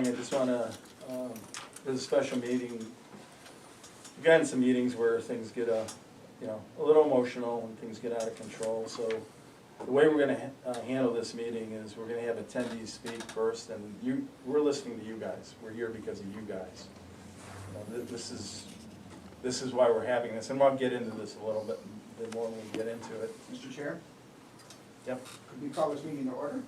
going, I just want to, there's a special meeting. We've gotten some meetings where things get a little emotional and things get out of control. So the way we're going to handle this meeting is we're going to have attendees speak first, and we're listening to you guys. We're here because of you guys. This is why we're having this, and we'll get into this a little bit more when we get into it. Mr. Chair, Yep. could we call this meeting to order?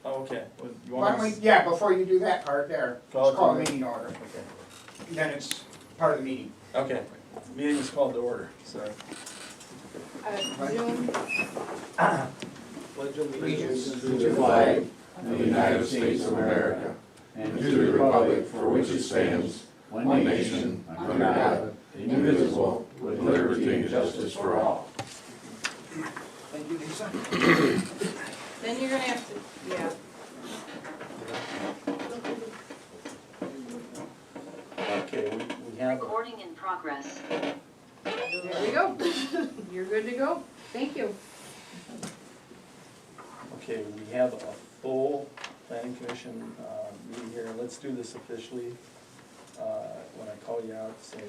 Oh, okay. Well, you Why want don't we, to yeah, before you do that part there, let's call the meeting to order. Okay. Then it's part of the meeting. Okay. The meeting is called to order. Sorry. Zoom. Pledge of Allegiance to the flag of the United States of America, and to the republic for which it stands, one nation, under God, indivisible, with liberty and justice for all. Thank you, Lisa. Then you're gonna have to, yeah. Okay, we have, Recording in progress. There we go. You're good to go. Thank you. okay, we have a full planning commission meeting here. Let's do this officially. When I call you out, say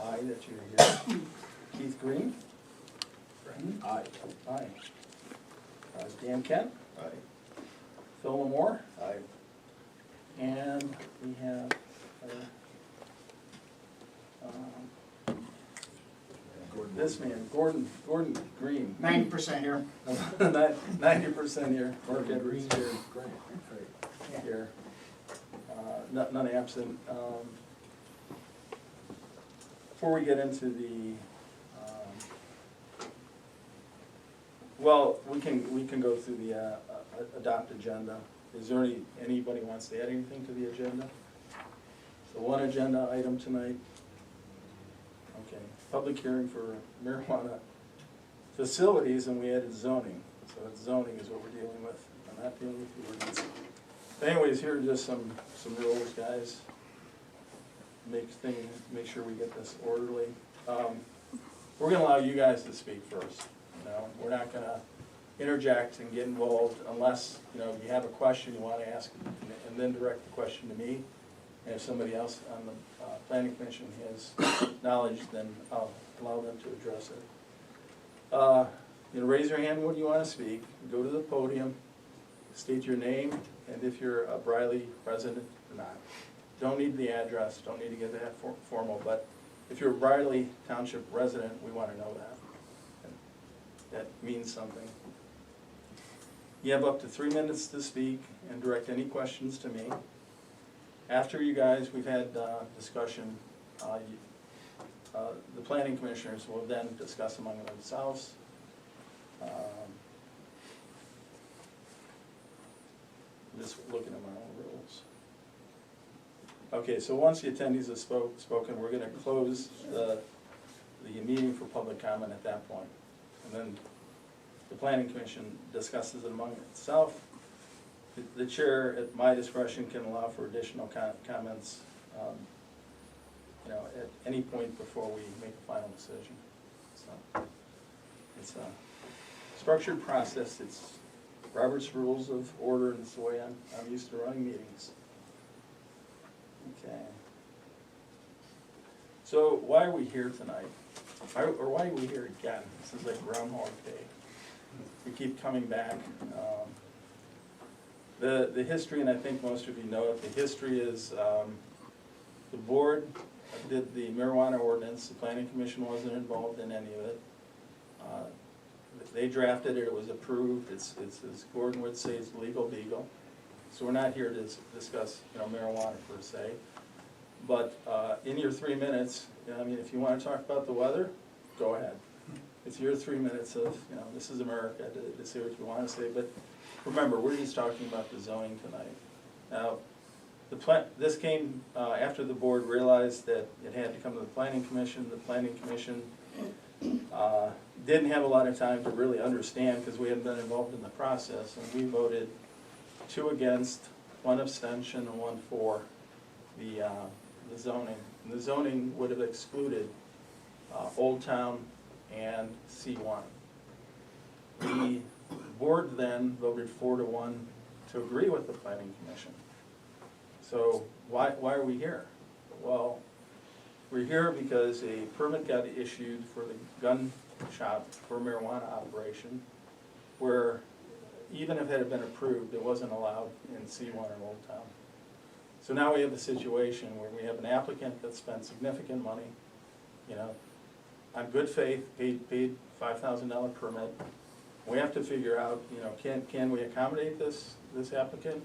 aye that you're here. Keith Green? Aye. Aye. Dan Kent? Aye. Phil Lamore? Aye. And we have this man, Gordon Green. 90% here. 90% here. Mark Edwards here. Yeah. Here. None absent. Before we get into the, well, we can go through the adopt agenda. Is there anybody wants to add anything to the agenda? So one agenda item tonight. Okay, public hearing for marijuana facilities, and we added zoning. So it's zoning is what we're dealing with. I'm not dealing with the ordinance. But anyways, here are just some rules, guys. Make sure we get this orderly. We're gonna allow you guys to speak first. We're not gonna interject and get involved unless, you have a question you wanna ask, and then direct the question to me. And if somebody else on the planning commission has knowledge, then I'll allow them to address it. Raise your hand when you wanna speak, go to the podium, state your name, and if you're a Briley resident or not. Don't need the address, don't need to get that formal, but if you're a Briley Township resident, we want to know that. And that means something. You have up to 3 minutes to speak and direct any questions to me. After you guys, we've had discussion, the planning commissioners will then discuss among themselves. Just looking at my own rules. Okay, so once the attendees have spoken, we're going to close the meeting for public comment at that point. And then the planning commission discusses it among itself. The chair, at my discretion, can allow for additional comments at any point before we make a final decision. So it's a structured process. It's Robert's Rules of Order, and it's the way I'm used to running meetings. Okay. So why are we here tonight? Or why are we here again? This is like Groundhog Day. We keep coming back. The history, and I think most of you know it, the history is the board did the marijuana ordinance. The planning commission wasn't involved in any of it. They drafted it, it was approved. It's as Gordon would say, it's legal beagle. So we're not here to discuss marijuana per se. But in your 3 minutes, if you want to talk about the weather, go ahead. It's your 3 minutes of, this is America, to say what you want to say. But remember, we're just talking about the zoning tonight. Now, this came after the board realized that it had to come to the planning commission. The planning commission didn't have a lot of time to really understand because we hadn't been involved in the process, and we voted 2 against, 1 abstention, and 1 for the zoning. And the zoning would have excluded Old Town and C1. The board then voted 4-1 to agree with the planning commission. So why are we here? Well, we're here because a permit got issued for the gun shop for marijuana operation, where even if it had been approved, it wasn't allowed in C1 in Old Town. So now we have a situation where we have an applicant that spent significant money, you know, on good faith, paid $5,000 permit. We have to figure out, you know, can we accommodate this applicant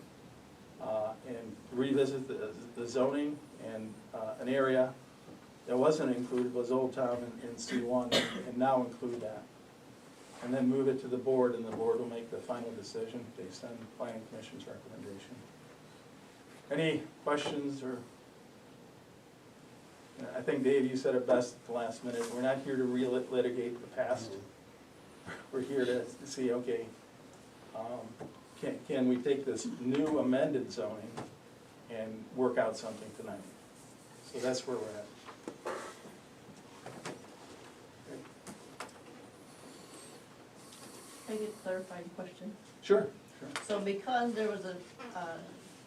and revisit the zoning, and an area that wasn't included was Old Town in C1, and now include that. And then move it to the board, and the board will make the final decision based on the planning commission's recommendation. Any questions or? I think, Dave, you said it best at the last minute. We're not here to relitigate the past. We're here to see, okay, can we take this new amended zoning and work out something tonight? So that's where we're at. I get a clarifying question. Sure, sure, So because there was a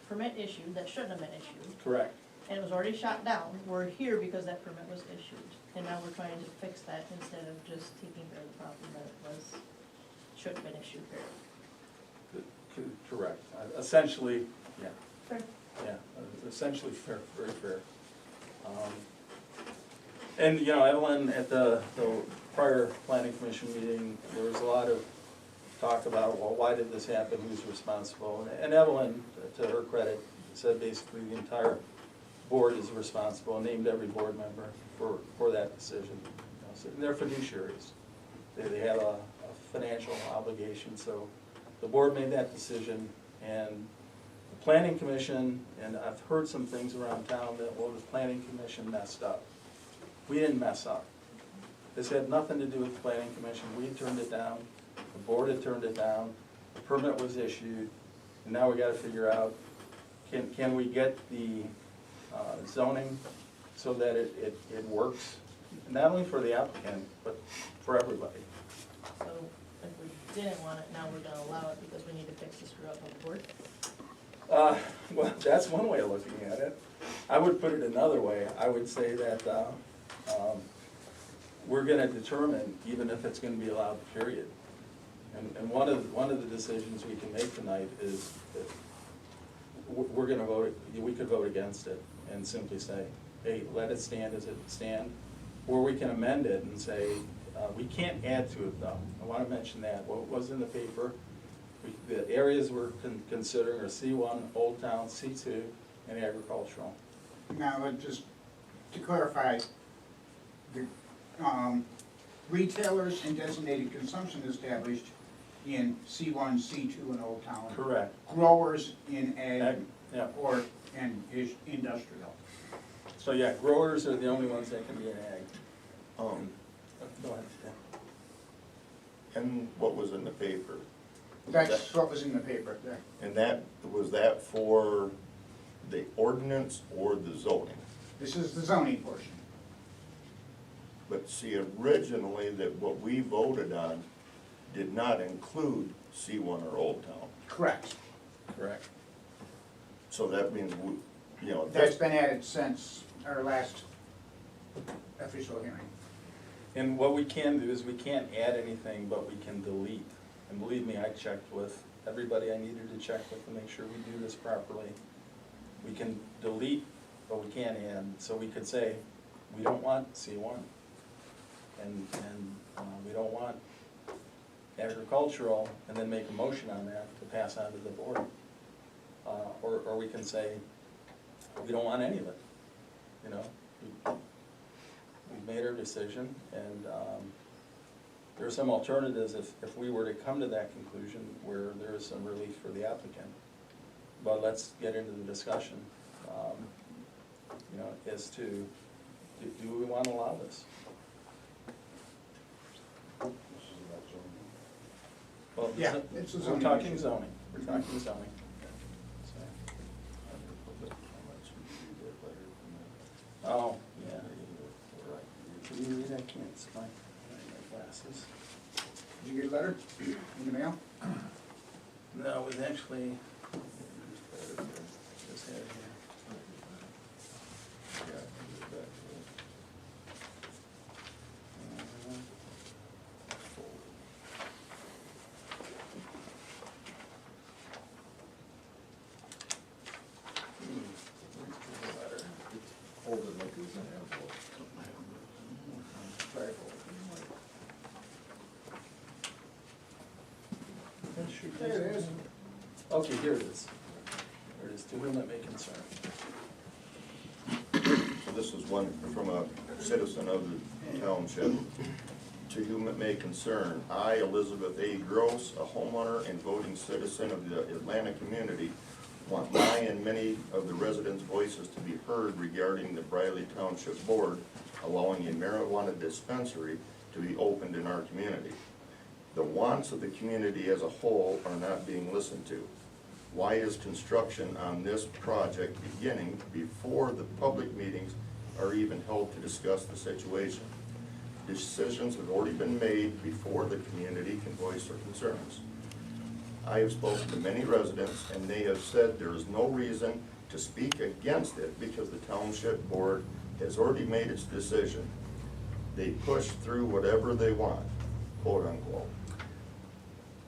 permit issued that shouldn't have been issued, correct. and it was already shot down, we're here because that permit was issued. And now we're trying to fix that instead of just taking care of the problem that it was, should have been issued here. Correct. Essentially, yeah. Fair. Yeah, essentially fair, very fair. And, you know, Evelyn, at the prior planning commission meeting, there was a lot of talk about, well, why did this happen, who's responsible? And Evelyn, to her credit, said basically the entire board is responsible, and named every board member for that decision. You know, so they're fiduciaries. They have a financial obligation, so the board made that decision, and the planning commission, and I've heard some things around town that, well, the planning commission messed up. We didn't mess up. This had nothing to do with the planning commission. We turned it down, the board had turned it down, the permit was issued, and now we gotta figure out, can we get the zoning so that it works, not only for the applicant, but for everybody. So if we didn't want it, now we're gonna allow it because we need to fix the screw up on the board. Well, that's one way of looking at it. I would put it another way. I would say that we're gonna determine even if it's gonna be allowed, period. And one of the decisions we can make tonight is that we're gonna vote, we could vote against it and simply say, hey, let it stand as it stand. Or we can amend it and say, we can't add to it though. I wanna mention that. What was in the paper, the areas we're considering are C1, Old Town, C2, and agricultural. Now, just to clarify, the retailers and designated consumption established in C1, C2, and Old Town. Correct. Growers in ag Yeah. or in industrial. So yeah, growers are the only ones that can be in ag. Go ahead. Yeah. And what was in the paper? That's what was in the paper there. And was that for the ordinance or the zoning? This is the zoning portion. But see, originally, that what we voted on did not include C1 or Old Town. Correct. Correct. So that means, you know, That's been added since our last official hearing. And what we can do is we can't add anything, but we can delete. And believe me, I checked with everybody I needed to check with to make sure we do this properly. We can delete, but we can't add. So we could say, we don't want C1. And we don't want agricultural, and then make a motion on that to pass on to the board. Or we can say, we don't want any of it, you know? We've made our decision, and there are some alternatives if we were to come to that conclusion where there is some relief for the applicant. But let's get into the discussion, you know, as to, do we want to allow this? Well, Yeah, it's a we're zoning talking issue. zoning, we're talking zoning. Oh, yeah, you're right. Can you read? I can't, it's my glasses. Did you get a letter in the mail? No, it was actually, just had it here. Okay, here it is. Here it is, to whom it may concern. So this is one from a citizen of the township. To whom it may concern, I, Elizabeth A. Gross, a homeowner and voting citizen of the Atlanta community, want my and many of the residents' voices to be heard regarding the Briley Township Board allowing a marijuana dispensary to be opened in our community. The wants of the community as a whole are not being listened to. Why is construction on this project beginning before the public meetings are even held to discuss the situation? Decisions have already been made before the community can voice their concerns. I have spoken to many residents and they have said there is no reason to speak against it because the township board has already made its decision. They push through whatever they want, quote unquote.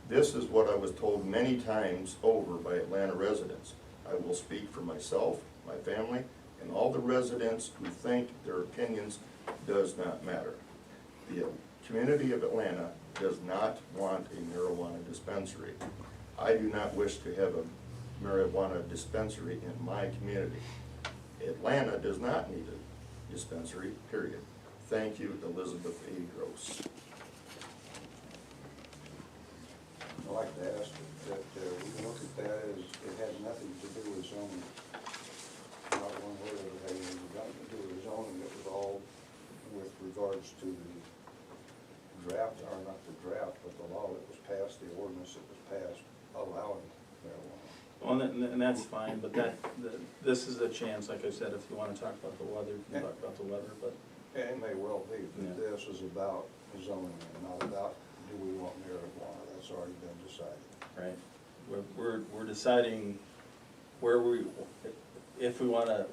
This is what I was told many times over by Atlanta residents. I will speak for myself, my family, and all the residents who think their opinions does not matter. The community of Atlanta does not want a marijuana dispensary. I do not wish to have a marijuana dispensary in my community. Atlanta does not need a dispensary, period. Thank you, Elizabeth A. Gross. I'd like to ask that we look at that as it has nothing to do with zoning. Not one word of it had anything to do with zoning. It was all with regards to the draft, or not the draft, but the law that was passed, the ordinance that was passed allowing marijuana. Well, and that's fine, but this is a chance, like I said, if you wanna talk about the weather, you can talk about the weather, but. And it may well be, but Yeah. this is about zoning and not about do we want marijuana. That's already been decided. Right, we're deciding where if we wanna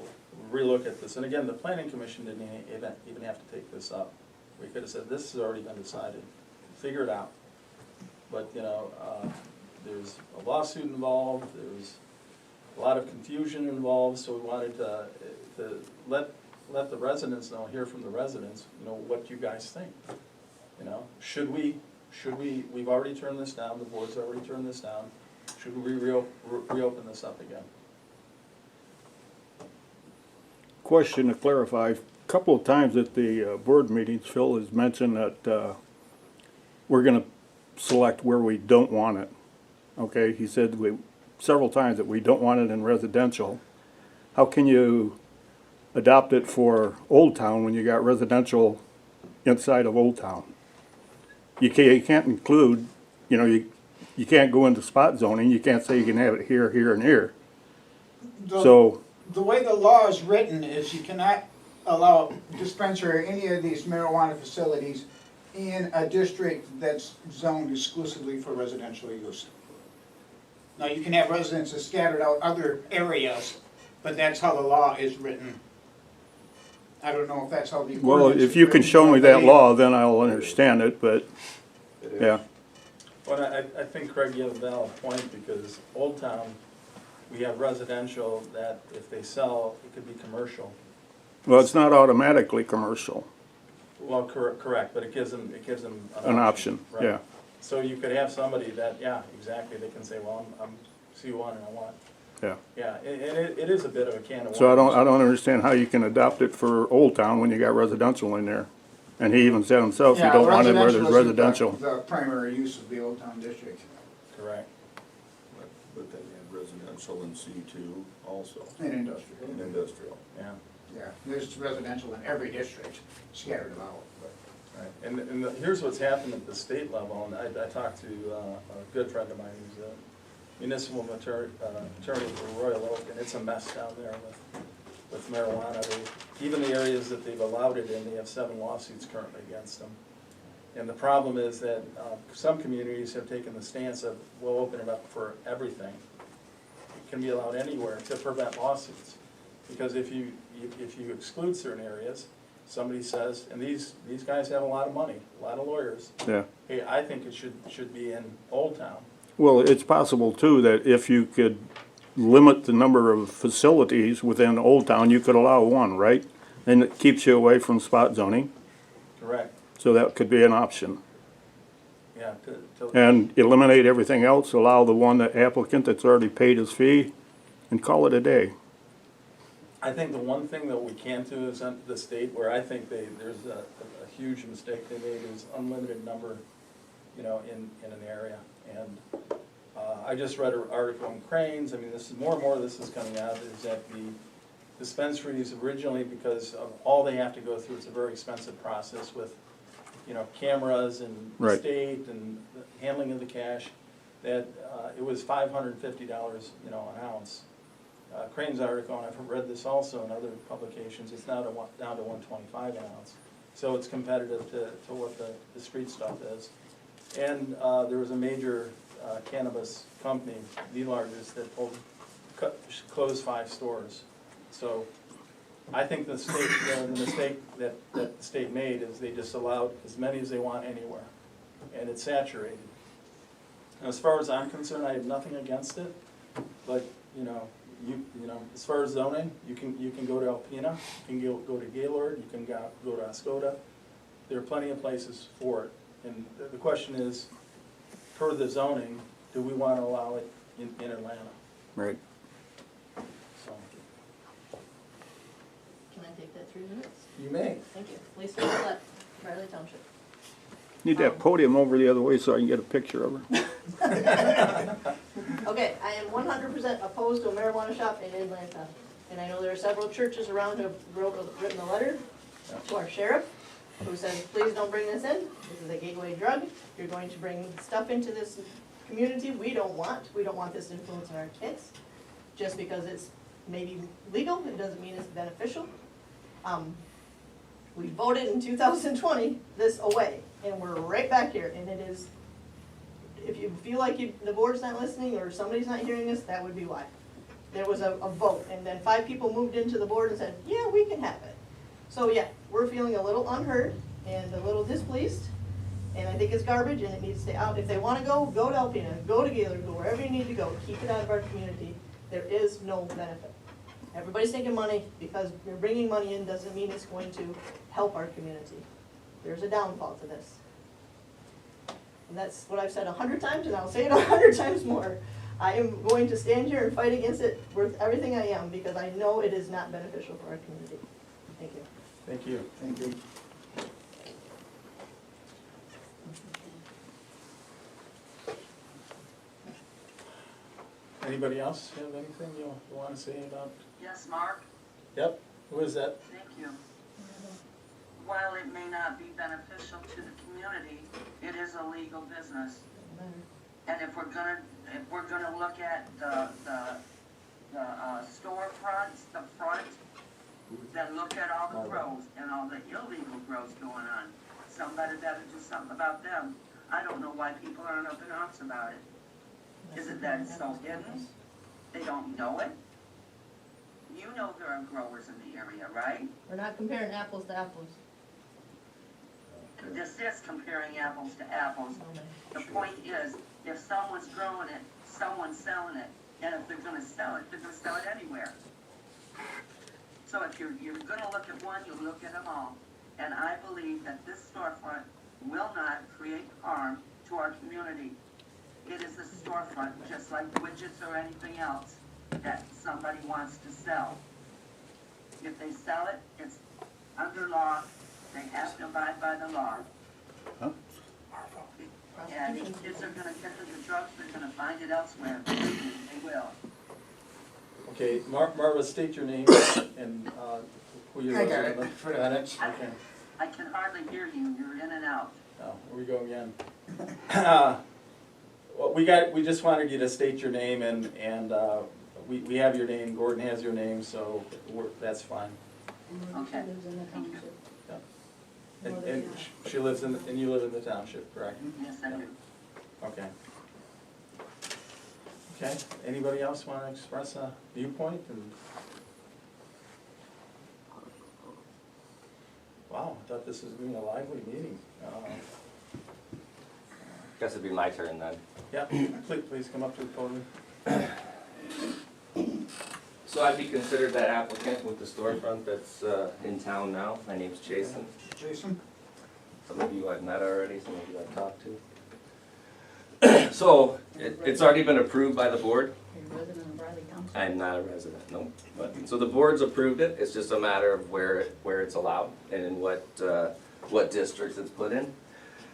relook at this, and again, the planning commission didn't even have to take this up. We could have said, this has already been decided, figure it out. But, you know, there's a lawsuit involved, there's a lot of confusion involved, so we wanted to let the residents know, hear from the residents, you know, what you guys think. You know, should we, we've already turned this down, the board's already turned this down, should we reopen this up again? Question to clarify, a couple of times at the board meetings, Phil has mentioned that we're gonna select where we don't want it. Okay, he said several times that we don't want it in residential. How can you adopt it for Old Town when you got residential inside of Old Town? You can't include, you know, you can't go into spot zoning, you can't say you can have it here, here, and here. So, The way the law is written is you cannot allow dispensary or any of these marijuana facilities in a district that's zoned exclusively for residential use. Now, you can have residences scattered out other areas, but that's how the law is written. I don't know if that's how the well, ordinance if is you can written, show me but that they- law, then I'll understand it, but, It is. yeah. Well, I think, Craig, you have a valid point, because Old Town, we have residential that if they sell, it could be commercial. Well, it's not automatically commercial, Well, correct, but it gives them an option, right. yeah. So you could have somebody that, yeah, exactly, they can say, well, I'm C1 and I want, Yeah. yeah, and it is a bit of a can of worms. So I don't understand how you can adopt it for Old Town when you got residential in there. And he even said himself, you Yeah, don't want it where there's isn't residential. The primary use of the Old Town district Correct. But then you have residential in C2 also, and industrial. and industrial. Yeah. Yeah, there's residential in every district, scattered about, but. Right, and here's what's happened at the state level, and I talked to a good friend of mine who's a municipal attorney for Royal Oak, and it's a mess down there with marijuana. Even the areas that they've allowed it in, they have 7 lawsuits currently against them. And the problem is that some communities have taken the stance of, we'll open it up for everything. It can be allowed anywhere to prevent lawsuits. Because if you exclude certain areas, somebody says, and these guys have a lot of money, a lot of lawyers. Yeah. Hey, I think it should be in Old Town. Well, it's possible too that if you could limit the number of facilities within Old Town, you could allow one, right? And it keeps you away from spot zoning, Correct, so that could be an option. yeah, to, And eliminate everything else, allow the one that applicant that's already paid his fee, and call it a day. I think the one thing that we can't do is on the state, where I think there's a huge mistake they made, is unlimited number, you know, in an area. And I just read an article on cranes, I mean, this is, more and more of this is coming out, is that the dispensaries originally, because of all they have to go through, it's a very expensive process with, you know, cameras and the Right. state and the handling of the cash, that it was $550, you know, an ounce. Crane's article, and I've read this also in other publications, it's now down to $125 an ounce. So it's competitive to what the street stuff is. And there was a major cannabis company, the largest, that closed 5 stores. So I think the mistake that the state made is they just allowed as many as they want anywhere, and it's saturated. And as far as I'm concerned, I have nothing against it, but, you know, as far as zoning, you can go to Alpena, you can go to Gaylord, you can go to Oscoda. There are plenty of places for it. And the question is, per the zoning, do we want to allow it in Atlanta? Right. So, Can I take that 3 minutes? you may. Thank you. Lisa Willett, Briley Township. Need that podium over the other way so I can get a picture of her. Okay, I am 100% opposed to a marijuana shop in Atlanta. And I know there are several churches around who have written a letter to our sheriff, who says, please don't bring this in. This is a gateway drug. You're going to bring stuff into this community we don't want. We don't want this influencing our kids. Just because it's maybe legal, it doesn't mean it's beneficial. We voted in 2020 this away, and we're right back here, and it is, if you feel like the board's not listening or somebody's not hearing this, that would be why. There was a vote, and then 5 people moved into the board and said, yeah, we can have it. So yeah, we're feeling a little unheard and a little displeased, and I think it's garbage and it needs to stay out. If they wanna go to Alpena, go to Gaylord, go wherever you need to go, keep it out of our community. There is no benefit. Everybody's taking money, because you're bringing money in doesn't mean it's going to help our community. There's a downfall to this. And that's what I've said 100 times, and I'll say it 100 times more. I am going to stand here and fight against it with everything I am, because I know it is not beneficial for our community. Thank you. Thank you. Thank you. Anybody else have anything you want to say about? Yes, Mark, Yep, who is that? thank you. While it may not be beneficial to the community, it is a legal business. And if we're gonna look at the storefronts, the front, then look at all the grows and all the illegal grows going on. Somebody better do something about them. I don't know why people aren't up in arms about it. Is it that it's so hidden? They don't know it? You know there are growers in the area, right? We're not comparing apples to apples. This is comparing apples to apples. The point is, if someone's growing it, someone's selling it, and if they're gonna sell it, they're gonna sell it anywhere. So if you're gonna look at one, you look at them all. And I believe that this storefront will not create harm to our community. It is a storefront, just like widgets or anything else that somebody wants to sell. If they sell it, it's under law, they have to abide by the law. And if kids are gonna get into drugs, they're gonna find it elsewhere. They will. Okay, Marva, state your name and who you're I got it, representing. for the Got it? minutes. Okay. I can hardly hear you, you're in and out. Oh, here we go again. Well, we just wanted you to state your name and we have your name, Gordon has your name, so that's fine. Okay. Thank you. And she lives in, and you live in the township, correct? Yes, I do. Okay. Okay, anybody else want to express a viewpoint? Wow, I thought this was being a lively meeting. Guess it'd be my turn then. Yeah, please come up to the podium. So So I'd be considered that applicant with the storefront that's in town now. My name's Jason. Jason? Some of you I've met already, some of you I've talked to. So it's already been approved by the board. Are you a resident of Briley Township? I'm not a resident, no. But, so the board's approved it. It's just a matter of where it's allowed and in what districts it's put in.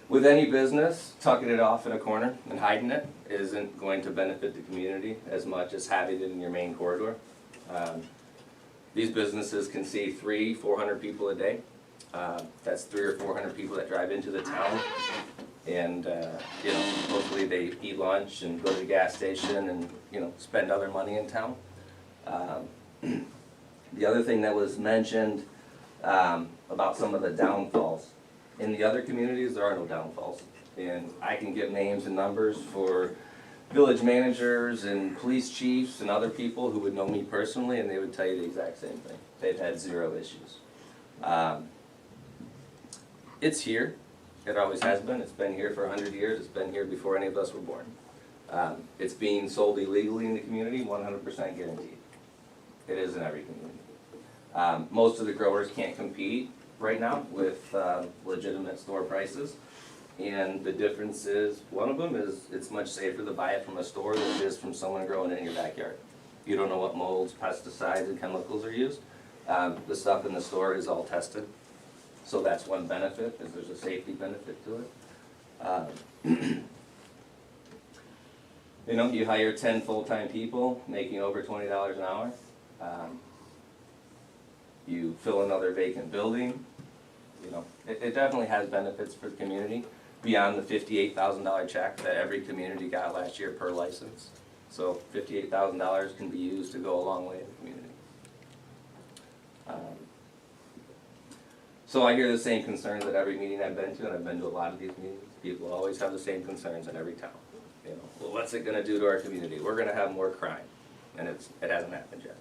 With any business, tucking it off in a corner and hiding it isn't going to benefit the community as much as having it in your main corridor. These businesses can see 300-400 people a day. That's 300 or 400 people that drive into the town. And, you know, hopefully they eat lunch and go to the gas station and, you know, spend other money in town. The other thing that was mentioned about some of the downfalls. In the other communities, there are no downfalls. And I can give names and numbers for village managers and police chiefs and other people who would know me personally, and they would tell you the exact same thing. They've had 0 issues. It's here. It always has been. It's been here for 100 years. It's been here before any of us were born. It's being sold illegally in the community, 100% guaranteed. It is in every community. Most of the growers can't compete right now with legitimate store prices. And the difference is, one of them is it's much safer to buy it from a store than it is from someone growing it in your backyard. You don't know what molds, pesticides, and chemicals are used. The stuff in the store is all tested. So that's one benefit, is there's a safety benefit to it. You know, you hire 10 full-time people making over $20 an hour. You fill another vacant building. You know, it definitely has benefits for the community beyond the $58,000 check that every community got last year per license. So $58,000 can be used to go a long way in the community. So I hear the same concerns at every meeting I've been to, and I've been to a lot of these meetings. People always have the same concerns in every town. You know, well, what's it going to do to our community? We're going to have more crime, and it hasn't happened yet.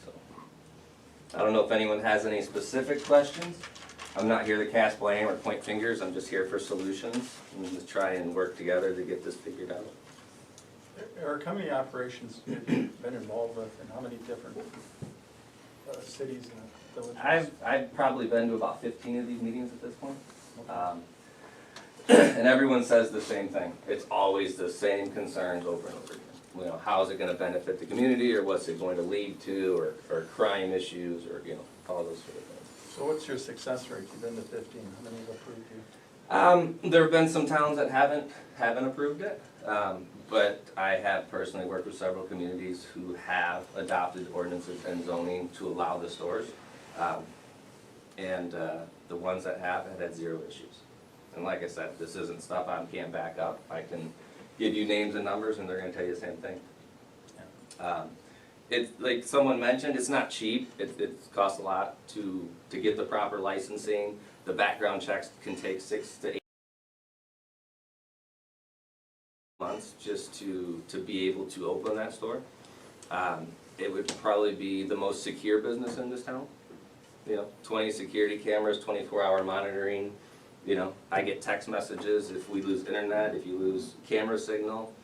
So I don't know if anyone has any specific questions. I'm not here to cast blame or point fingers. I'm just here for solutions and to try and work together to get this figured out. Eric, how many operations have you been involved with, and how many different cities and villages? I've probably been to about 15 of these meetings at this point. And everyone says the same thing. It's always the same concerns over and over again. You know, how is it going to benefit the community, or what's it going to lead to, or crime issues, or, you know, all those sort of things. So what's your success rate? You've been to 15. How many have approved you? There have been some towns that haven't approved it, but I have personally worked with several communities who have adopted ordinances and zoning to allow the stores, and the ones that have had 0 issues. And like I said, this isn't stuff I can't back up. I can give you names and numbers, and they're going to tell you the same thing. It's like someone mentioned, it's not cheap. It costs a lot to get the proper licensing. The background checks can take 6 to 8 months just to be able to open that store. It would probably be the most secure business in this town. You know, 20 security cameras, 24-hour monitoring. You know, I get text messages if we lose internet, if you lose camera signal.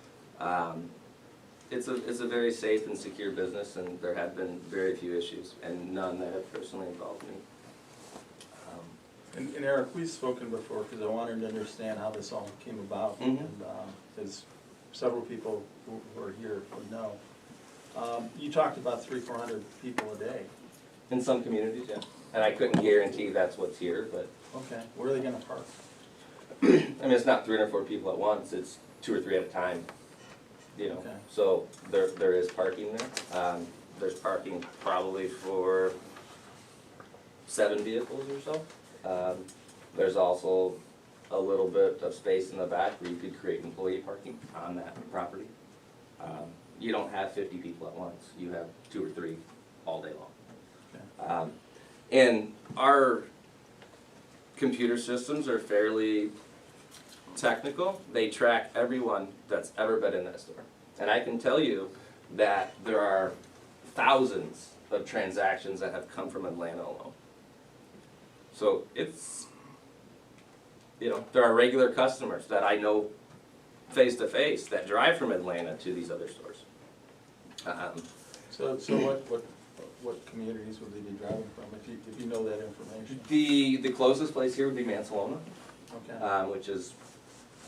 It's a very safe and secure business, and there have been very few issues, and none that have personally involved me. And Eric, we've spoken before, because I wanted to understand how this all came about, Mhm. and as several people who are here would know. You talked about 300-400 people a day. In some communities, yeah. And I couldn't guarantee that's what's here, but Okay, where are they gonna park? I mean, it's not 3 or 4 people at once, it's 2 or 3 at a time, you know. Okay. So there is parking there. There's parking probably for 7 vehicles or so. There's also a little bit of space in the back where you could create employee parking on that property. You don't have 50 people at once, you have 2 or 3 all day long. Okay. And our computer systems are fairly technical. They track everyone that's ever been in that store. And I can tell you that there are thousands of transactions that have come from Atlanta alone. So it's, you know, there are regular customers that I know face to face that drive from Atlanta to these other stores. So what communities would they be driving from, if you know that information? The closest place here would be Mansalona, Okay, which is,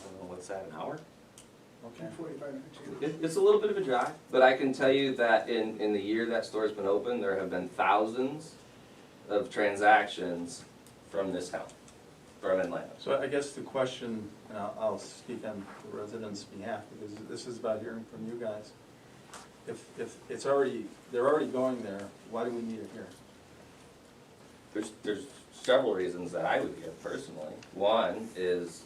I don't know, what's that, an hour? okay. 45 minutes. It's a little bit of a drive, but I can tell you that in the year that store's been open, there have been thousands of transactions from this town, from Atlanta. So I guess the question, and I'll speak on the residents' behalf, because this is about hearing from you guys. If it's already, they're already going there, why do we need it here? There's several reasons that I would give personally. One is,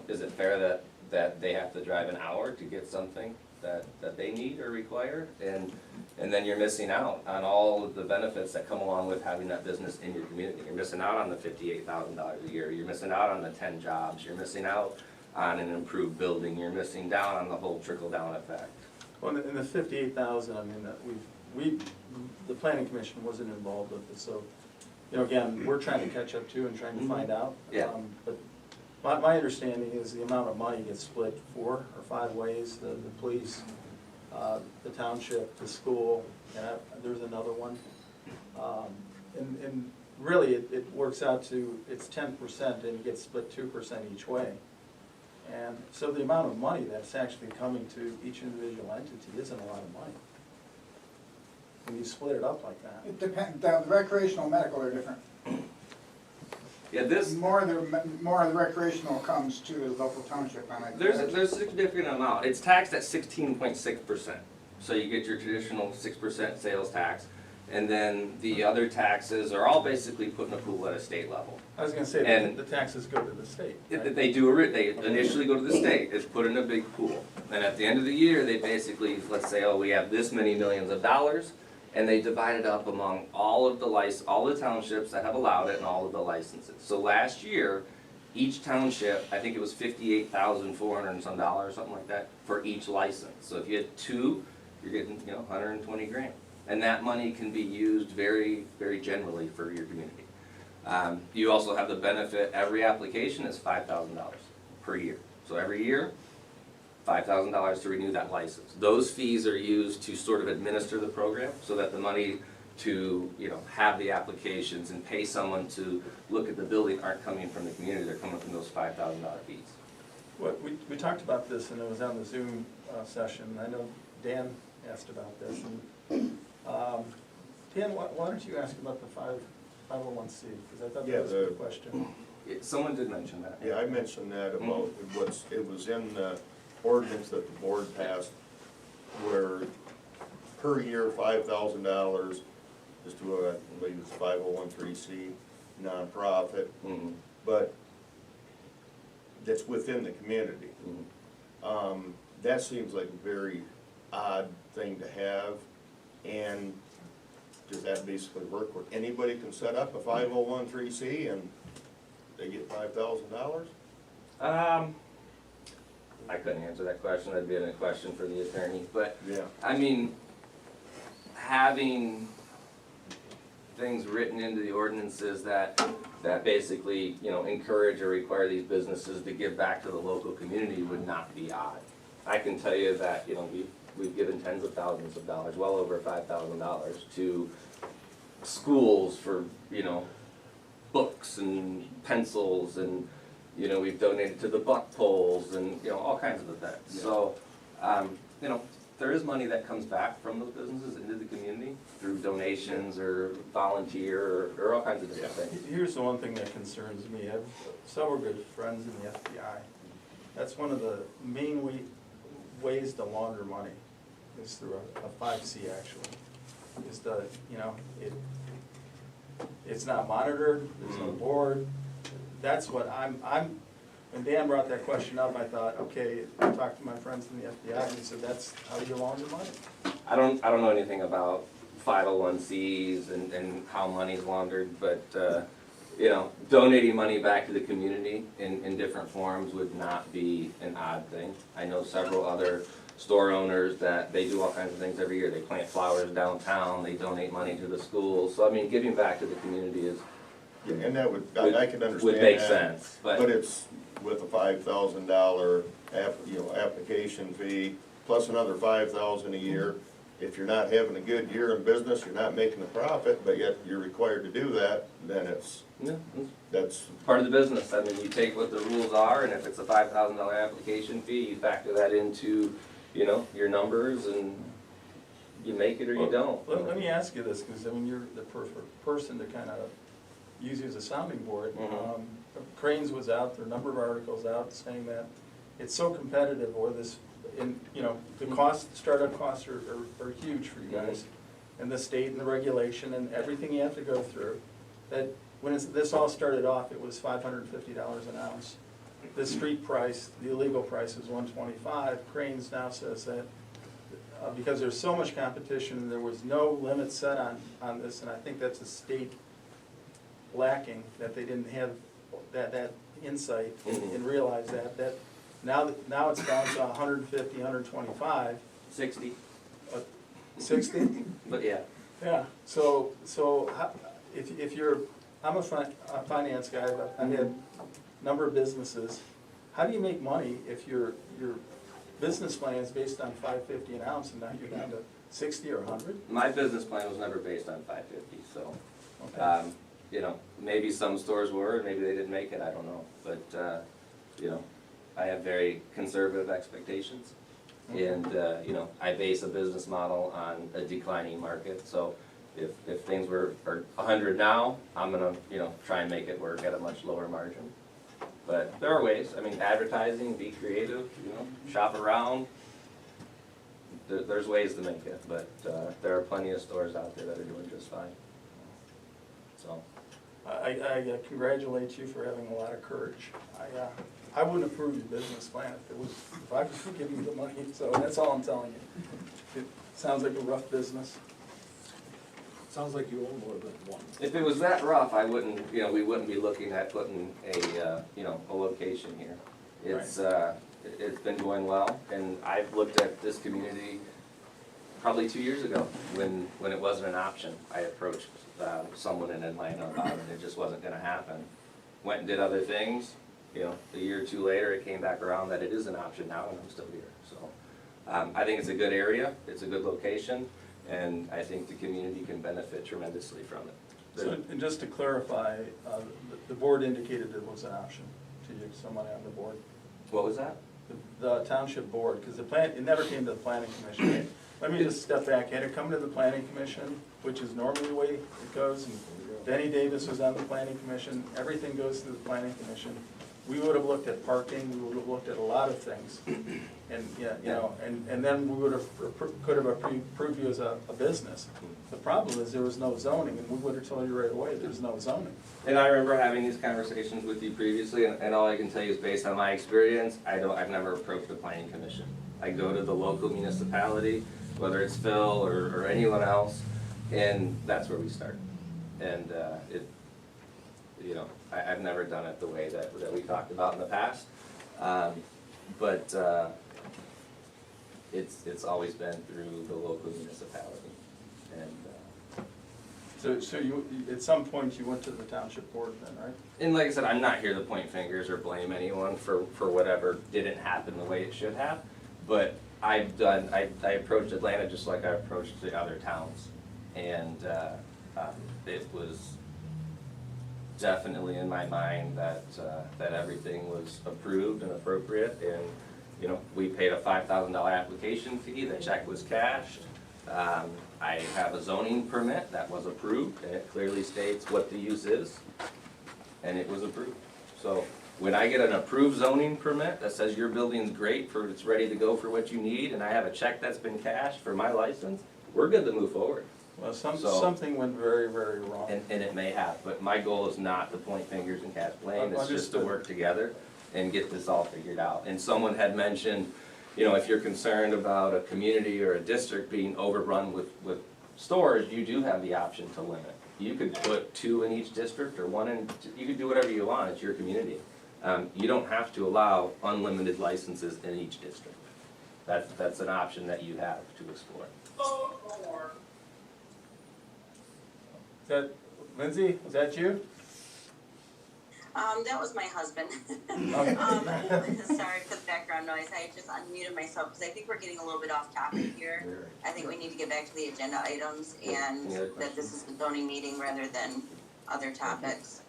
is it fair that they have to drive an hour to get something that they need or require? And then you're missing out on all of the benefits that come along with having that business in your community. You're missing out on the $58,000 a year. You're missing out on the 10 jobs. You're missing out on an improved building. You're missing down on the whole trickle-down effect. Well, in the 58,000, I mean, the planning commission wasn't involved with this, so, again, we're trying to catch up too and trying to find out. Yeah. But my understanding is the amount of money gets split 4 or 5 ways, the police, the township, the school, and there's another one. And really, it works out to, it's 10% and it gets split 2% each way. And so the amount of money that's actually coming to each individual entity isn't a lot of money when you split it up like that. It depends, the recreational medical are different. Yeah, this, More of the recreational comes to the local township on it. there's a significant amount. It's taxed at 16.6%. So you get your traditional 6% sales tax, and then the other taxes are all basically put in a pool at a state level. I was gonna say, And- the taxes go to the state, right? They initially go to the state, it's put in a big pool. And at the end of the year, they basically, let's say, oh, we have this many millions of dollars, and they divide it up among all the townships that have allowed it and all of the licenses. So last year, each township, I think it was $58,400 and some dollars, something like that, for each license. So if you had 2, you're getting, 120 grand. And that money can be used very, very generally for your community. You also have the benefit, every application is $5,000 per year. So every year, $5,000 to renew that license. Those fees are used to sort of administer the program, so that the money to, have the applications and pay someone to look at the building aren't coming from the community, they're coming from those $5,000 fees. What, we talked about this, and it was on the Zoom session, I know Dan asked about this, and, Dan, why don't you ask about the 501c, because I thought that was a good question. Someone did mention that. Yeah, I mentioned that about, it was in the ordinance that the board passed, where per year, $5,000 is to a, I believe it's 501(c) nonprofit, Mhm. but that's within the community. That seems like a very odd thing to have, and does that basically work where anybody can set up a 501(c) and they get $5,000? I couldn't answer that question, that'd be a question for the attorney, but, Yeah. I mean, having things written into the ordinances that basically, encourage or require these businesses to give back to the local community would not be odd. I can tell you that, we've given tens of thousands of dollars, well over $5,000 to schools for, books and pencils, and, we've donated to the buck poles and, all kinds of events. So, there is money that comes back from those businesses into the community through donations or volunteer or all kinds of different things. Here's the one thing that concerns me, I have several good friends in the FBI. That's one of the main ways to launder money, is through a 5C actually. Is the, it's not monitored, there's no board. That's what when Dan brought that question up, I thought, okay, I talked to my friends in the FBI, and he said, that's how you launder money. I don't know anything about 501(c)s and how money's laundered, but, donating money back to the community in different forms would not be an odd thing. I know several other store owners that they do all kinds of things every year. They plant flowers downtown, they donate money to the schools. So, I mean, giving back to the community is, Yeah, and that would, I can understand would make that, sense, but it's with a $5,000 application fee, plus another $5,000 a year. if you're not having a good year in business, you're not making a profit, but yet you're required to do that, then Yeah, that's, part of the business. I mean, you take what the rules are, and if it's a $5,000 application fee, you factor that into, you know, your numbers, and you make it or you don't. Let me ask you this, because I mean, you're the perfect person to kind of use you as a sounding board. Mhm. Cranes was out, there are a number of articles out saying that it's so competitive, or this, you know, the cost, startup costs are huge for you guys, and the state and the regulation and everything you have to go through, that when this all started off, it was $550 an ounce. The street price, the illegal price is $125. Cranes now says that because there's so much competition, there was no limit set on this, and I think that's a state lacking, that they didn't have that insight and realize that now it's down to 150, 125. 60, 60? but yeah. Yeah, so if you're, I'm a finance guy, but I had a number of businesses. How do you make money if your business plan is based on $5.50 an ounce, and now you're down to 60 or 100? My business plan was never based on $5.50, so, Okay. you know, maybe some stores were, and maybe they didn't make it, I don't know. But, you know, I have very conservative expectations. And, you know, I base a business model on a declining market, so if things are 100 now, I'm gonna, you know, try and make it work at a much lower margin. But there are ways, I mean, advertising, be creative, you know, shop around. There's ways to make it, but there are plenty of stores out there that are doing just fine. So. I congratulate you for having a lot of courage. I wouldn't approve your business plan if I was giving you the money, so that's all I'm telling you. It sounds like a rough business. Sounds like you own more than one. If it was that rough, I wouldn't, you know, we wouldn't be looking at putting a, you know, a location here. It's been going well, and I've looked at this community probably 2 years ago, when it wasn't an option. I approached someone in Atlanta about it, and it just wasn't gonna happen. Went and did other things, you know, a year or two later, it came back around that it is an option now, and I'm still here, so. I think it's a good area, it's a good location, and I think the community can benefit tremendously from it. So, and just to clarify, the board indicated it was an option to you, someone on the board. What was that? The township board, because it never came to the planning commission. Let me just step back. Had it come to the planning commission, which is normally the way it goes, and Denny Davis was on the planning commission, everything goes to the planning commission. We would have looked at parking, we would have looked at a lot of things. And, yeah, you know, and then we would have, could have approved you as a business. The problem is there was no zoning, and we would have told you right away, there's no zoning. And I remember having these conversations with you previously, and all I can tell you is based on my experience, I've never approached the planning commission. I go to the local municipality, whether it's Phil or anyone else, and that's where we start. And you know, I've never done it the way that we talked about in the past, but it's always been through the local municipality, and. So you, at some point, you went to the township board then, right? And like I said, I'm not here to point fingers or blame anyone for whatever didn't happen the way it should have, but I approached Atlanta just like I approached the other towns, and it was definitely in my mind that everything was approved and appropriate, and you know, we paid a $5,000 application fee, the check was cashed. I have a zoning permit that was approved, and it clearly states what the use is, and it was approved. So when I get an approved zoning permit that says your building's great, it's ready to go for what you need, and I have a check that's been cashed for my license, we're good to move forward. Well, something went very, very wrong. And it may have, but my goal is not to point fingers and cast blame, it's just to work together and get this all figured out. And someone had mentioned, you know, if you're concerned about a community or a district being overrun with stores, you do have the option to limit. You could put 2 in each district or 1 in, you could do whatever you want, it's your community. You don't have to allow unlimited licenses in each district. That's an option that you have to explore. Is that, Lindsay, is that you? That was my husband. Okay. Sorry for the background noise, I just unmuted myself, because I think we're getting a little bit off topic here. I think we need to get back to the agenda items, and Any other that this is the zoning meeting rather than other topics.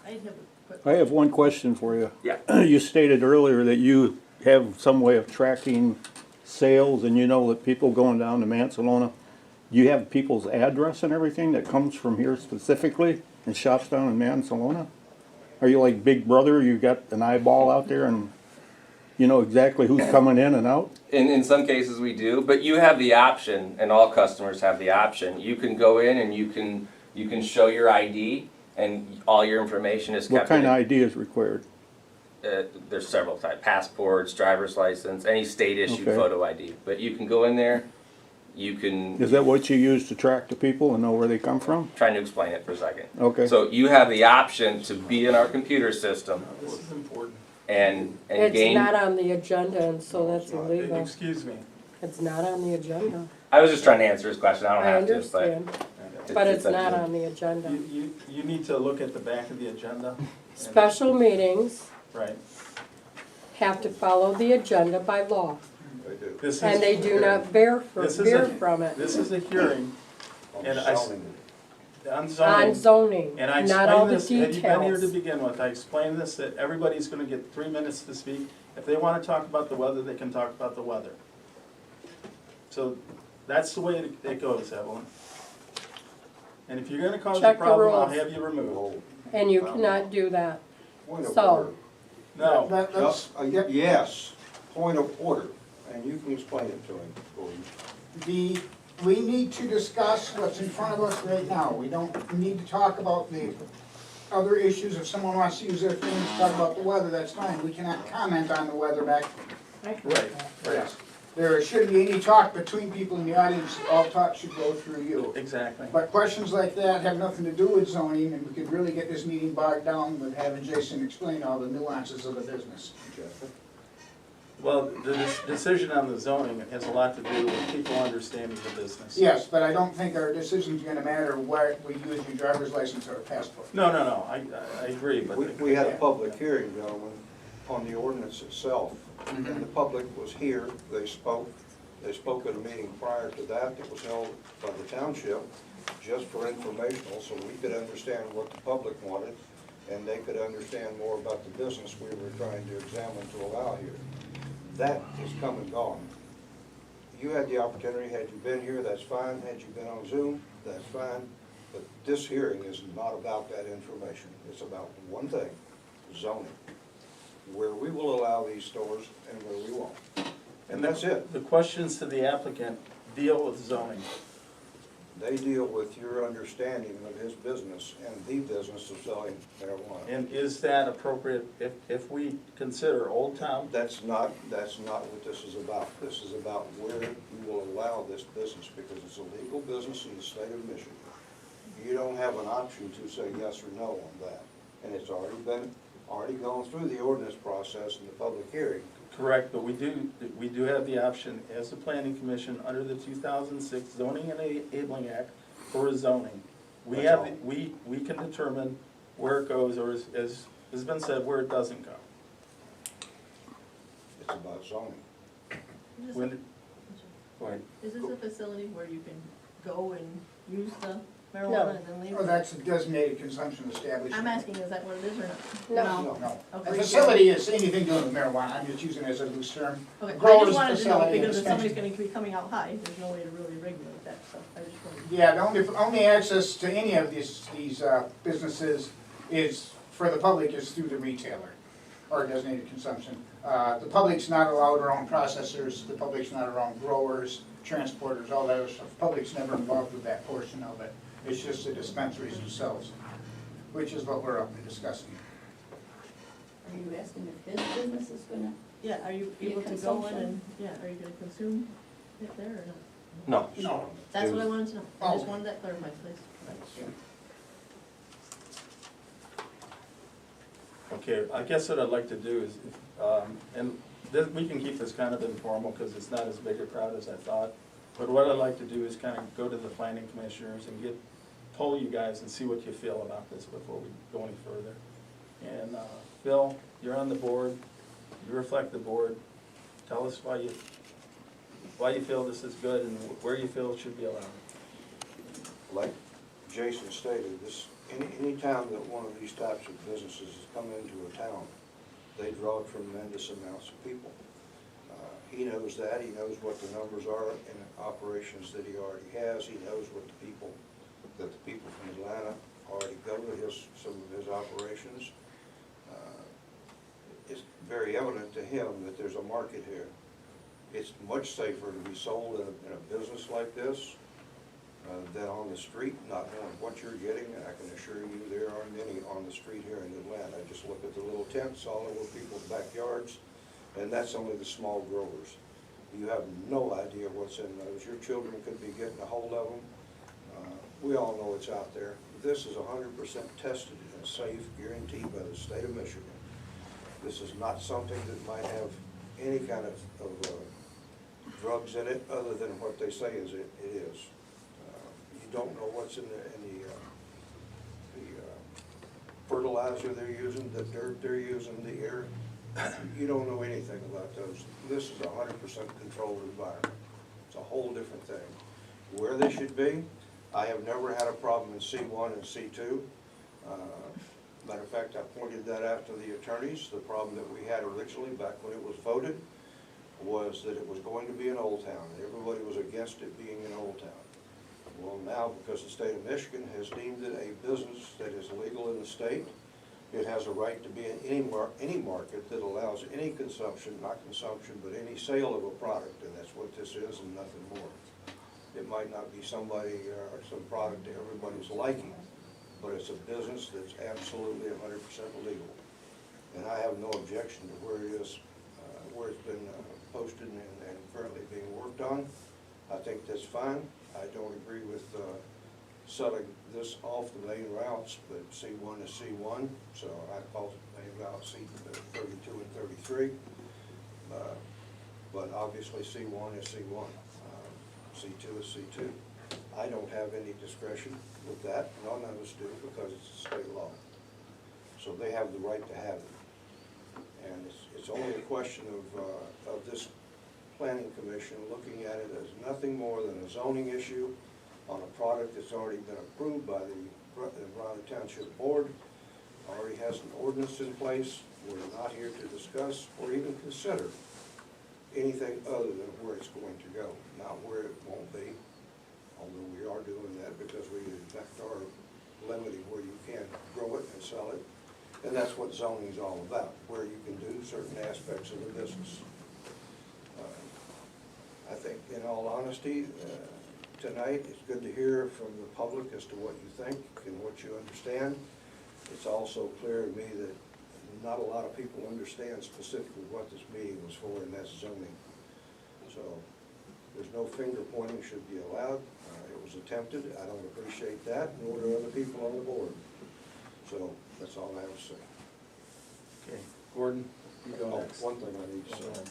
I have a quick. I have one question for you. Yeah. You stated earlier that you have some way of tracking sales and you know that people going down to Mansalona, do you have people's address and everything that comes from here specifically and shops down in Mansalona? Are you like Big Brother, you got an eyeball out there and you know exactly who's coming in and out? In some cases we do, but you have the option, and all customers have the option. You can go in and you can show your ID, and all your information is kept. What kind in- of ID is required? There's several types: passports, driver's license, any state issued Okay. photo ID. But you can go in there. You can. Is that what you use to track the people and know where they come from? Trying to explain it for a second. Okay. So you have the option to be in our computer system This is important. and It's gain. not on the agenda, and so that's illegal. Excuse me. It's not on the agenda. I was just trying to answer his question. I don't I have to, understand, but but it's up to not you. on the agenda. You need to look at the back of the agenda. Special meetings Right. have to follow the agenda by law, They do. This is. and they do not veer This is veer a- from it. This is a hearing On And I s- zoning. on On zoning. zoning, And I not all explained the this, had you been here to details. begin with, I explained this, that everybody's gonna get 3 minutes to speak. If they wanna talk about the weather, they can talk about the weather. So that's the way it goes, Evelyn. And if you're gonna cause a Check the problem, I'll rules. have you removed. Oh, And you cannot do that. point of So- order. No, Let's, Yes, point of order, and you can explain it to him, please. we need to discuss what's in front of us right now. We don't need to talk about the other issues. If someone wants to use their thing to talk about the weather, that's fine. We cannot comment on the weather back. right. Yes. There shouldn't be any talk between people in the audience. All talk should go through you. Exactly. But questions like that have nothing to do with zoning, and we could really get this meeting bogged down with having Jason explain all the nuances of the business. Well, the decision on the zoning has a lot to do with people understanding the business. Yes, but I don't think our decision's gonna matter where we use your driver's license or a passport. No, I agree, but. We had a public hearing, gentlemen, on the ordinance itself, and the public was here, they spoke at a meeting prior to that was held by the township, just for informational, so we could understand what the public wanted, and they could understand more about the business we were trying to examine to allow here. That is come and gone. You had the opportunity, had you been here, that's fine, had you been on Zoom, that's fine, but this hearing is not about that information. It's about one thing, zoning, where we will allow these stores and where we won't. And that's it. The questions to the applicant deal with zoning. They deal with your understanding of his business and the business of selling marijuana. And is that appropriate if we consider Old Town? That's not what this is about. This is about where we will allow this business, because it's a legal business in the state of Michigan. You don't have an option to say yes or no on that. And it's already gone through the ordinance process in the public hearing. Correct, but we do have the option as the planning commission under the 2006 Zoning and Enabling Act for a zoning. We That's have, all. we can determine where it goes, or as has been said, where it doesn't go. It's about zoning. When, go ahead. Is this a facility where you can go and use the marijuana and then leave? Oh, that's a designated consumption establishment. I'm asking, is that what it is or No. not? No. A Okay. facility is anything doing with marijuana, I'm just using it as a loose term. Okay, I Growers just wanted to know, facility because if somebody's extension. gonna be coming out high, there's no way to really regulate that, so I just wanted. Yeah, the only access to any of these businesses is, for the public, is through the retailer or designated consumption. The public's not allowed their own processors, the public's not around growers, transporters, all that other stuff. The public's never involved with that portion of it. It's just the dispensaries themselves, which is what we're up to discussing. Are you asking if his business is gonna? Yeah, are you Be a able to go in consumption? and, yeah, are you gonna consume it there or not? No. No. That's what I wanted to know, I just Oh. wanted that clarified, please. Okay, I guess what I'd like to do is, and we can keep this kind of informal because it's not as big a crowd as I thought. But what I'd like to do is kind of go to the planning commissioners and get poll you guys and see what you feel about this before we go any further. And Phil, you're on the board, you reflect the board, tell us why you feel this is good and where you feel it should be allowed. Like Jason stated, any time that one of these types of businesses has come into a town, they draw tremendous amounts of people. He knows that, he knows what the numbers are in operations that he already has, he knows what the people from Atlanta already go to some of his operations. It's very evident to him that there's a market here. It's much safer to be sold in a business like this than on the street, not knowing what you're getting. And I can assure you there aren't any on the street here in Atlanta. Just look at the little tents all over people's backyards, and that's only the small growers. You have no idea what's in those. Your children could be getting a hold of them. We all know it's out there. This is 100% tested and safe, guaranteed by the state of Michigan. This is not something that might have any kind of drugs in it other than what they say it is. You don't know what's in the fertilizer they're using, the dirt they're using, the air. You don't know anything about those. This is 100% controlled environment. It's a whole different thing. Where they should be, I have never had a problem in C1 and C2. Matter of fact, I pointed that out to the attorneys. The problem that we had originally, back when it was voted, was that it was going to be an old town. Everybody was against it being an old town. Well, now, because the state of Michigan has deemed it a business that is legal in the state, it has a right to be in any market that allows any consumption, not consumption, but any sale of a product, and that's what this is and nothing more. It might not be somebody or some product to everybody's liking, but it's a business that's absolutely 100% legal. And I have no objection to where it is, where it's been posted and currently being worked on. I think that's fine. I don't agree with selling this off the main routes, but C1 is C1, so I call it main route C32 and 33. But obviously C1 is C1, C2 is C2. I don't have any discretion with that, none of us do, because it's state law. So they have the right to have it. And it's only a question of this planning commission looking at it as nothing more than a zoning issue on a product that's already been approved by the Briley Township Board, already has an ordinance in place. We're not here to discuss or even consider anything other than where it's going to go, not where it won't be. Although we are doing that because we in fact are limiting where you can grow it and sell it. And that's what zoning is all about, where you can do certain aspects of the business. I think in all honesty, tonight it's good to hear from the public as to what you think and what you understand. It's also clear to me that not a lot of people understand specifically what this meeting was for, and that's zoning. So there's no finger pointing should be allowed. It was attempted. I don't appreciate that, nor do other people on the board. So that's all I have to say. Okay, Gordon, you go next. One thing I need to say.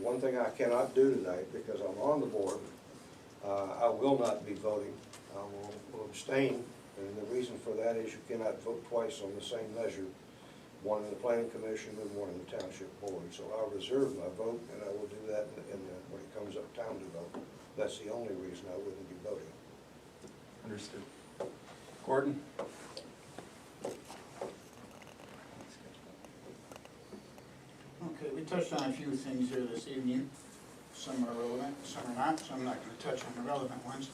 One thing I cannot do tonight, because I'm on the board, I will not be voting. I will abstain, and the reason for that is you cannot vote twice on the same measure, one in the planning commission and one in the township board. So I'll reserve my vote, and I will do that when it comes up time to vote. That's the only reason I wouldn't be voting. Understood. Gordon? Okay, we touched on a few things here this evening. Some are relevant, some are not, so I'm not going to touch on the relevant ones.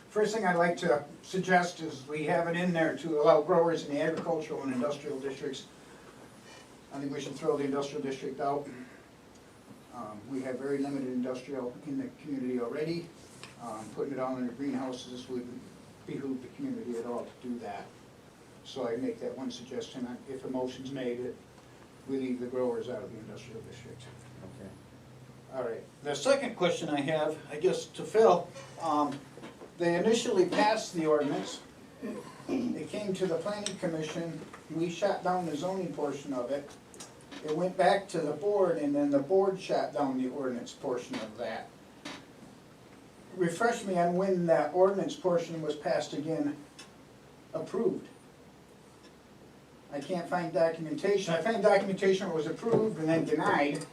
First thing I'd like to suggest is we have it in there to allow growers in the agricultural and industrial districts. I think we should throw the industrial district out. We have very limited industrial in the community already. Putting it all in the greenhouses wouldn't behoove the community at all to do that. So I make that one suggestion, if a motion's made, that we leave the growers out of the industrial district. Okay. All right, the second question I have, I guess to Phil, they initially passed the ordinance. It came to the planning commission, we shot down the zoning portion of it. It went back to the board, and then the board shot down the ordinance portion of that. refresh me on when that ordinance portion was passed again, approved. I can't find documentation. I find documentation where it was approved and then denied,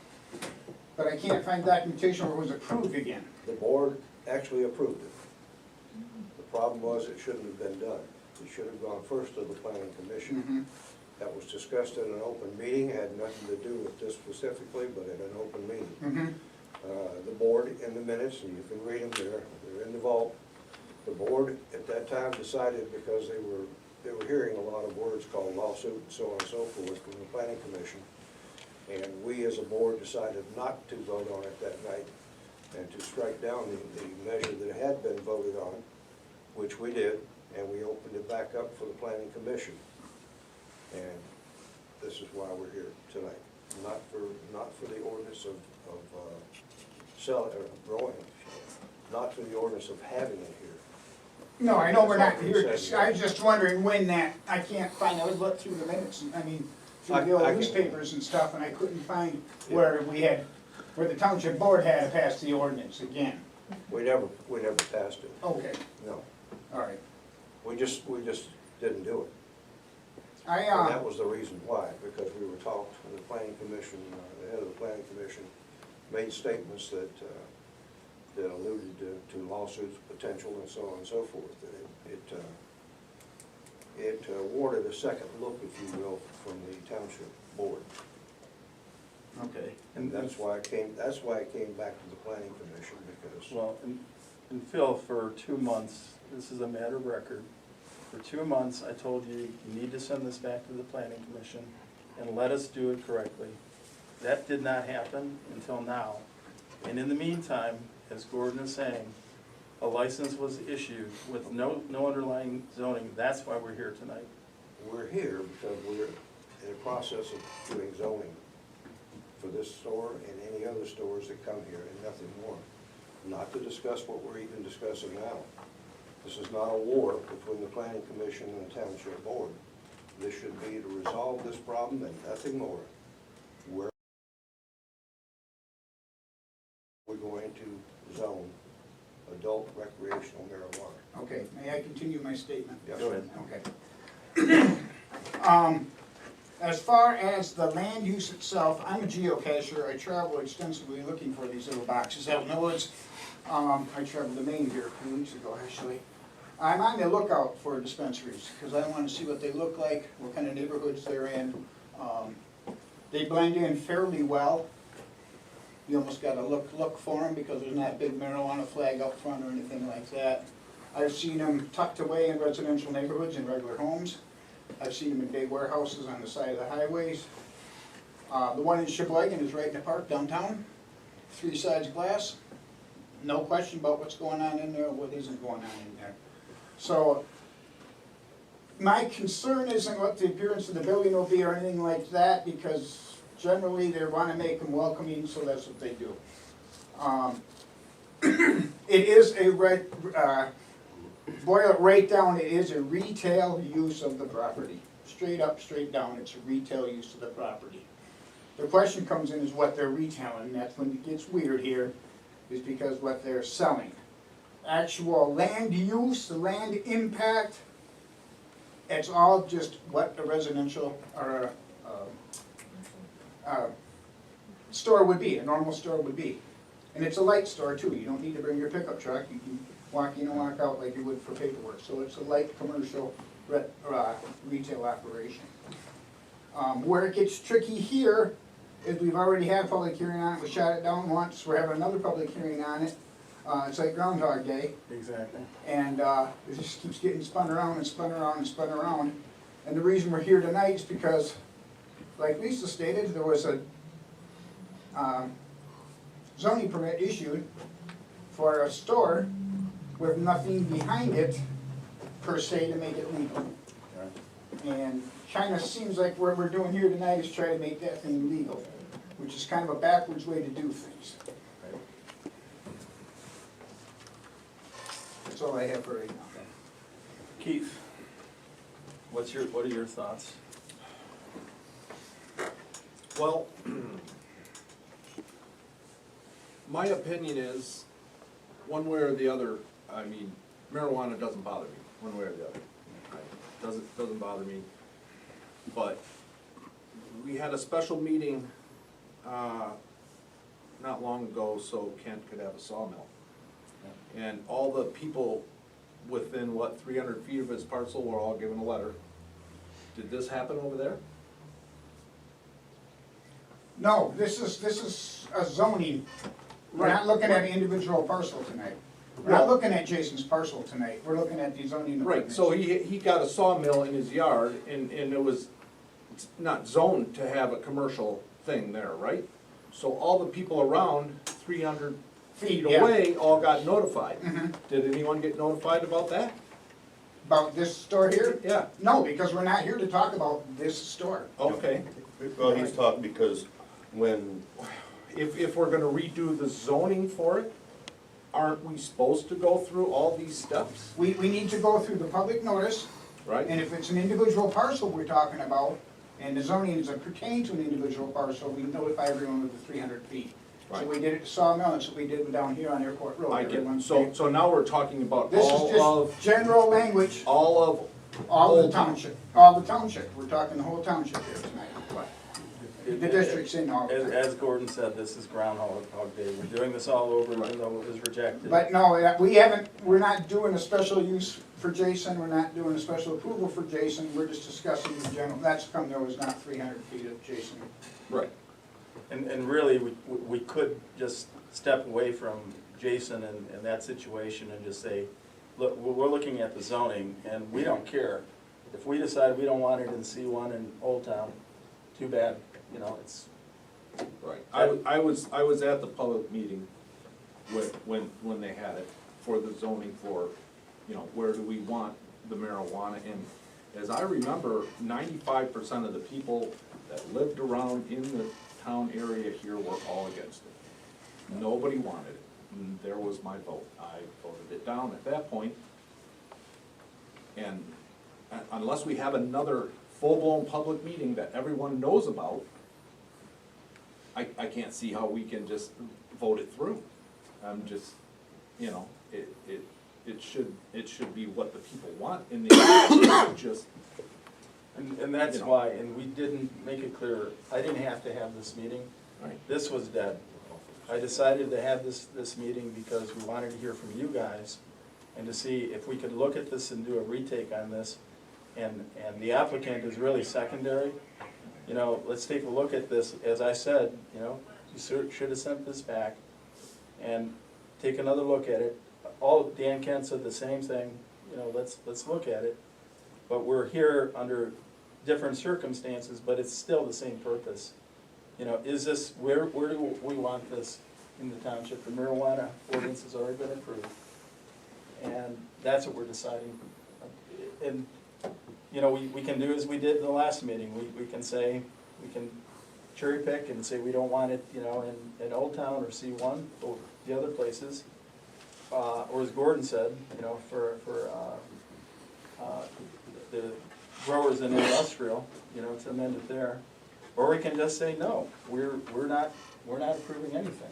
but I can't find documentation where it was approved again. The board actually approved it. The problem was it shouldn't have been done. It should have gone first to the planning commission. That was discussed in an open meeting, had nothing to do with this specifically, but in an open meeting. The board in the minutes, and you can read them, they're in the vault. The board at that time decided, because they were hearing a lot of words called lawsuit and so on and so forth from the planning commission. And we as a board decided not to vote on it that night and to strike down the measure that had been voted on, which we did, and we opened it back up for the planning commission. And this is why we're here tonight, not for the ordinance of selling or growing, not for the ordinance of having it here. No, I know we're not here, I was just wondering when that, I can't find, I was looking through the minutes, I mean, through the old newspapers and stuff, and I couldn't find where we had, where the township board had passed the ordinance again. We never passed it. Okay, No, all right. we just didn't do it. And that was the reason why, because we were talked, the planning commission, the head of the planning commission made statements that alluded to lawsuits potential and so on and so forth. It warranted a second look, if you will, from the township board. Okay. And that's why it came back to the planning commission, because. Well, and Phil, for 2 months, this is a matter of record. For 2 months, I told you, you need to send this back to the planning commission and let us do it correctly. That did not happen until now. And in the meantime, as Gordon is saying, a license was issued with no underlying zoning. That's why we're here tonight. We're here because we're in a process of doing zoning for this store and any other stores that come here, and nothing more. Not to discuss what we're even discussing now. This is not a war between the planning commission and the township board. This should be to resolve this problem and nothing more. Where we're going to zone adult recreational marijuana. Okay, may I continue my statement? Yes. Go ahead. Okay. As far as the land use itself, I'm a geocacher. I travel extensively looking for these little boxes out in the woods. I traveled to Maine here a few weeks ago, actually. I'm on the lookout for dispensaries because I want to see what they look like, what kind of neighborhoods they're in. They blend in fairly well. You almost got to look for them because there's not a big marijuana flag up front or anything like that. I've seen them tucked away in residential neighborhoods in regular homes. I've seen them in big warehouses on the side of the highways. The one in Sheboygan is right in the park downtown, 3 sides glass. No question about what's going on in there or what isn't going on in there. So my concern isn't what the appearance of the building will be or anything like that, because generally they want to make them welcoming, so that's what they do. It is a boil it right down, it is a retail use of the property. Straight up, straight down, it's a retail use of the property. The question comes in is what they're retailing, and that's when it gets weird here, is because what they're selling. Actual land use, the land impact, it's all just what a residential or a store would be, a normal store would be. And it's a light store too, you don't need to bring your pickup truck, you can walk in and walk out like you would for paperwork. So it's a light commercial retail operation. Where it gets tricky here is we've already had a public hearing on it, we shot it down once, we're having another public hearing on it. It's like Groundhog Day. Exactly. And it just keeps getting spun around and spun around and spun around. And the reason we're here tonight is because, like Lisa stated, there was a zoning permit issued for a store with nothing behind it per se to make it legal. And kind of seems like what we're doing here tonight is try to make that thing legal, which is kind of a backwards way to do things. That's all I have for right now. Keith, what are your thoughts? Well, my opinion is one way or the other, I mean, marijuana doesn't bother me, one way or the other. Doesn't bother me. But we had a special meeting, not long ago, so Kent could have a sawmill. And all the people within, 300 feet of his parcel were all given a letter. Did this happen over there? No, this is a zoning. We're not looking at an individual parcel tonight. We're not looking at Jason's parcel tonight, we're looking at the zoning. Right, so he got a sawmill in his yard, and it was not zoned to have a commercial thing there, right? So all the people around 300 feet Yeah. away all got notified. Mhm. Did anyone get notified about that? About this store here? Yeah. No, because we're not here to talk about this store. Okay. Well, he's talking because when, If we're gonna redo the zoning for it, aren't we supposed to go through all these steps, We need to go through the public notice, right? and if it's an individual parcel we're talking about, and the zoning is pertaining to an individual parcel, we notify everyone with the 300 feet. So Right. we did it to Sawmill, and so we did it down here on Airport Road. I get it. Everyone's- So now we're talking about This is all of, just general language, all of, all the Old Town. township, we're talking the whole township here tonight. The district's in all of it. As Gordon said, this is Groundhog Day. We're doing this all over, even though it was rejected. But no, we're not doing a special use for Jason, we're not doing a special approval for Jason, we're just discussing the general, that's come, there was not 300 feet of Jason. right. And really, we could just step away from Jason and that situation and just say, look, we're looking at the zoning, and we don't care. If we decide we don't want it in C1 in Old Town, too bad, you know, it's, Right, I was at the public meeting when they had it for the zoning for, where do we want the marijuana? And as I remember, 95% of the people that lived around in the town area here were all against it. Nobody wanted it, and there was my vote. I voted it down at that point. And unless we have another full-blown public meeting that everyone knows about, I can't see how we can just vote it through. I'm just, it should be what the people want in the, just. and that's why, and we didn't make it clear, I didn't have to have this meeting. Right. This was dead. I decided to have this meeting because we wanted to hear from you guys and to see if we could look at this and do a retake on this. And the applicant is really secondary. Let's take a look at this. As I said, you should have sent this back and take another look at it. Dan Kent said the same thing, let's look at it. But we're here under different circumstances, but it's still the same purpose. Is this, where do we want this in the township? The marijuana ordinance has already been approved. And that's what we're deciding. And, we can do as we did in the last meeting. We can say, we can cherry pick and say we don't want it, in Old Town or C1 or the other places. Or as Gordon said, for the growers in industrial, to amend it there. Or we can just say, no, we're not approving anything,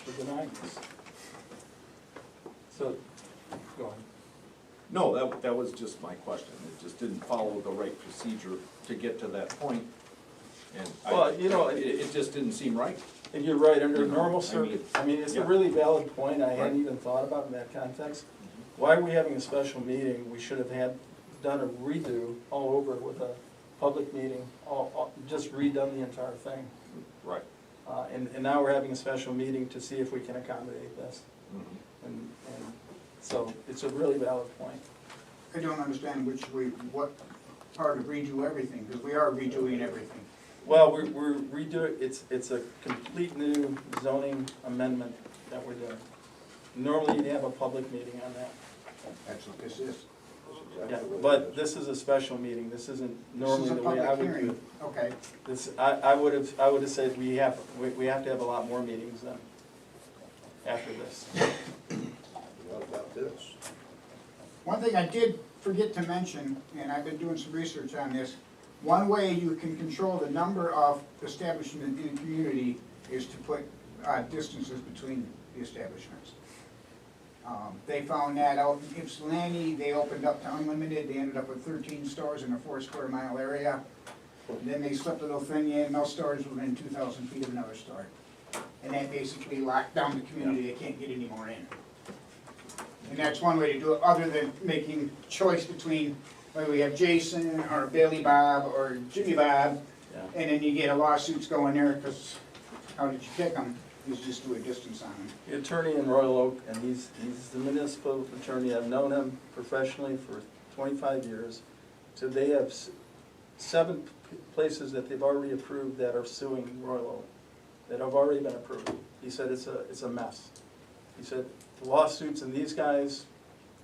we're denying this. So, go on. No, that was just my question. It just didn't follow the right procedure to get to that point. And Well, it just didn't seem right. And you're right, under normal it's a yeah. really valid point, I Right. hadn't even thought about in that context. Why are we having a special meeting? We should have done a redo all over with a public meeting, just redone the entire thing. Right. And now we're having a special meeting to see if we can accommodate this. Mhm. And so, it's a really valid point. I don't understand what part of redo everything, because we are redoing everything. Well, we're redoing, it's a complete new zoning amendment that we're doing. Normally, you'd have a public meeting on that. That's what this is. Yeah, but this is a special meeting, this isn't normally the way I would do it. Okay. This, I would have said we have to have a lot more meetings then, after this. What about this? One thing I did forget to mention, and I've been doing some research on this, one way you can control the number of establishments in a community is to put distances between the establishments. They found that out in Ypsilanti, they opened up to unlimited, they ended up with 13 stores in a 4-square-mile area. And then they slipped a little thing in, no stores within 2,000 feet of another store. And that basically locked down the community, they can't get any more in. And that's one way to do it, other than making choice between, whether we have Jason, or Billy Bob, or Jimmy Bob, Yeah. and then you get lawsuits going there, because how did you pick them? You just do a distance on them. The attorney in Royal Oak, and he's the municipal attorney, I've known him professionally for 25 years. So they have 7 places that they've already approved that are suing Royal Oak, that have already been approved. He said it's a mess. He said the lawsuits, and these guys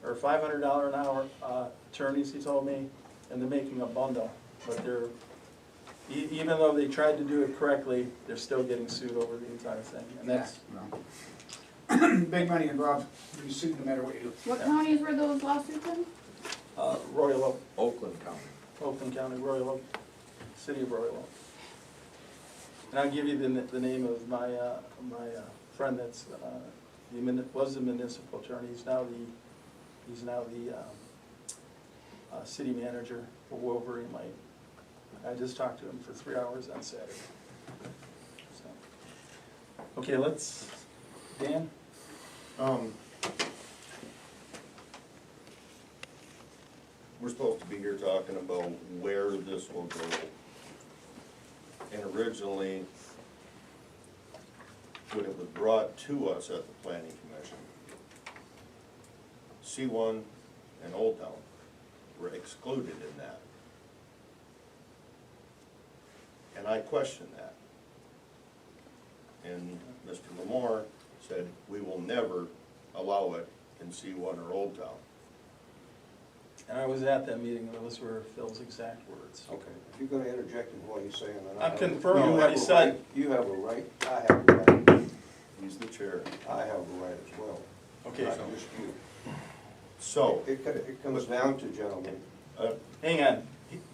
are $500 an hour attorneys, he told me, and they're making a bundle, but they're, even though they tried to do it correctly, they're still getting sued over the entire thing, and that's, Big money involved, you sue no matter what you do. What counties were those lawsuits in? Royal Oak, Oakland County. Oakland County, Royal Oak, City of Royal Oak. And I'll give you the name of my friend that's, was the municipal attorney, he's now the city manager for Wolverine Lake. I just talked to him for 3 hours on Saturday. So, okay, let's, Dan? We're supposed to be here talking about where this will go. And originally, when it was brought to us at the planning commission, C1 and Old Town were excluded in that. And I questioned that. And Mr. Lamore said, we will never allow it in C1 or Old Town. And I was at that meeting, those were Phil's exact words. Okay, if you're gonna interject in what he's saying, then I'm have- confirming you what have he a said. right- You have a right, I have a right, He's the chair. I have a right as well. Okay, Not so, just you. So, It comes down to, gentlemen, hang on,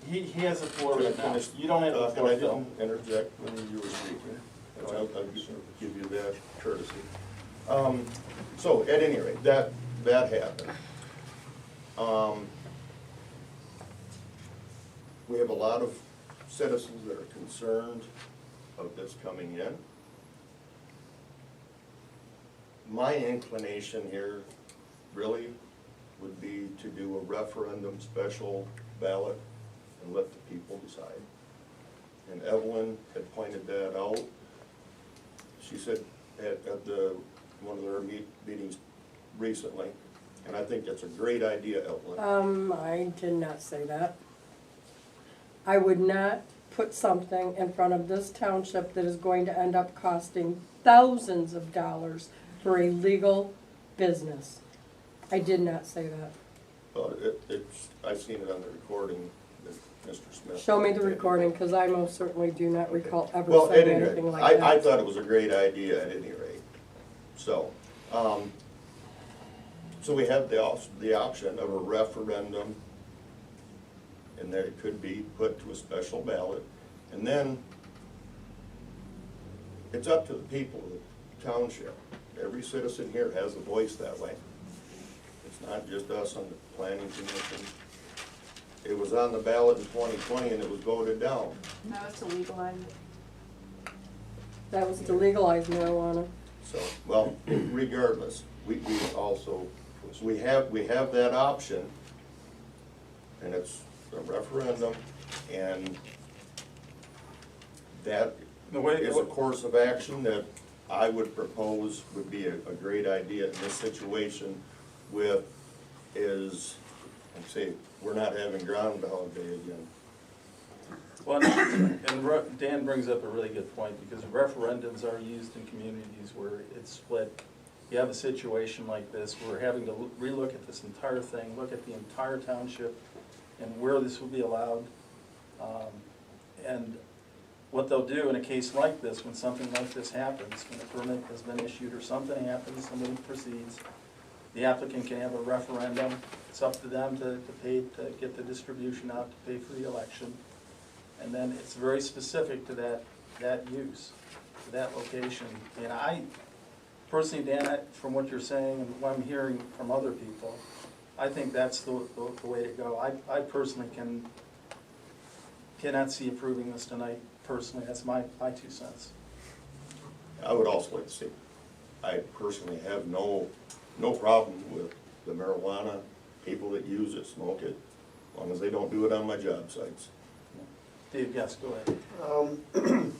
he has the floor right now. You don't have the and floor, I Phil. didn't interject when you were speaking. I'll give you that courtesy. So, at any rate, that happened. We have a lot of citizens that are concerned of this coming in. My inclination here really would be to do a referendum special ballot and let the people decide. And Evelyn had pointed that out. She said at one of their meetings recently, and I think that's a great idea, Evelyn. I did not say that. I would not put something in front of this township that is going to end up costing thousands of dollars for a legal business. I did not say that. But I've seen it on the recording that Mr. Smith. Show me the recording, because I most certainly do not recall ever Well, at saying any anything rate, like that. I thought it was a great idea at any rate. So, so we have the option of a referendum, and that it could be put to a special ballot. And then it's up to the people of the township. Every citizen here has a voice that way. It's not just us on the planning commission. It was on the ballot in 2020 and it was voted down. No, it's a legalized. That was to legalize marijuana. So, well, regardless, we also, we have that option, and it's a referendum, and that is a course of action that I would propose would be a great idea in this situation with we're not having Groundhog Day again. Well, and Dan brings up a really good point, because referendums are used in communities where it's split. You have a situation like this, we're having to relook at this entire thing, look at the entire township and where this will be allowed. And what they'll do in a case like this, when something like this happens, when a permit has been issued or something happens, somebody proceeds, the applicant can have a referendum. It's up to them to pay, to get the distribution out, to pay for the election. And then it's very specific to that use, to that location. And I personally, Dan, from what you're saying and what I'm hearing from other people, I think that's the way to go. I personally cannot see approving this tonight, personally, that's my 2 cents. I would also like to say, I personally have no problem with the marijuana, people that use it, smoke it, as long as they don't do it on my job sites. Dave, yes, go ahead.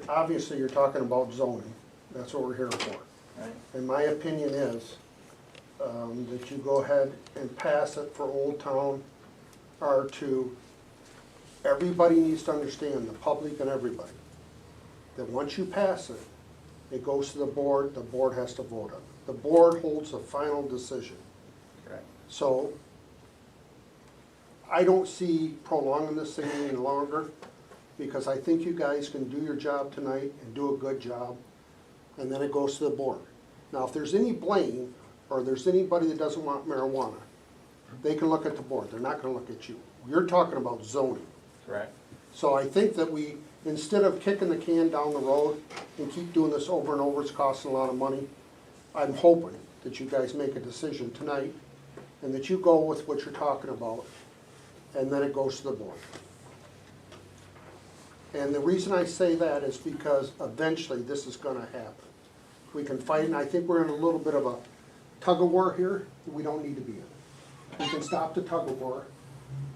Obviously, you're talking about zoning, that's what we're here for. Right. And my opinion is that you go ahead and pass it for Old Town R2. Everybody needs to understand, the public and everybody, that once you pass it, it goes to the board has to vote on it. The board holds the final decision. Correct. So, I don't see prolonging this thing any longer, because I think you guys can do your job tonight and do a good job, and then it goes to the board. Now, if there's any blame, or there's anybody that doesn't want marijuana, they can look at the board, they're not gonna look at you. You're talking about zoning. Correct. So I think that we, instead of kicking the can down the road and keep doing this over and over, it's costing a lot of money, I'm hoping that you guys make a decision tonight, and that you go with what you're talking about, and then it goes to the board. And the reason I say that is because eventually this is gonna happen. We can fight, and I think we're in a little bit of a tug-of-war here that we don't need to be in. We can stop the tug-of-war,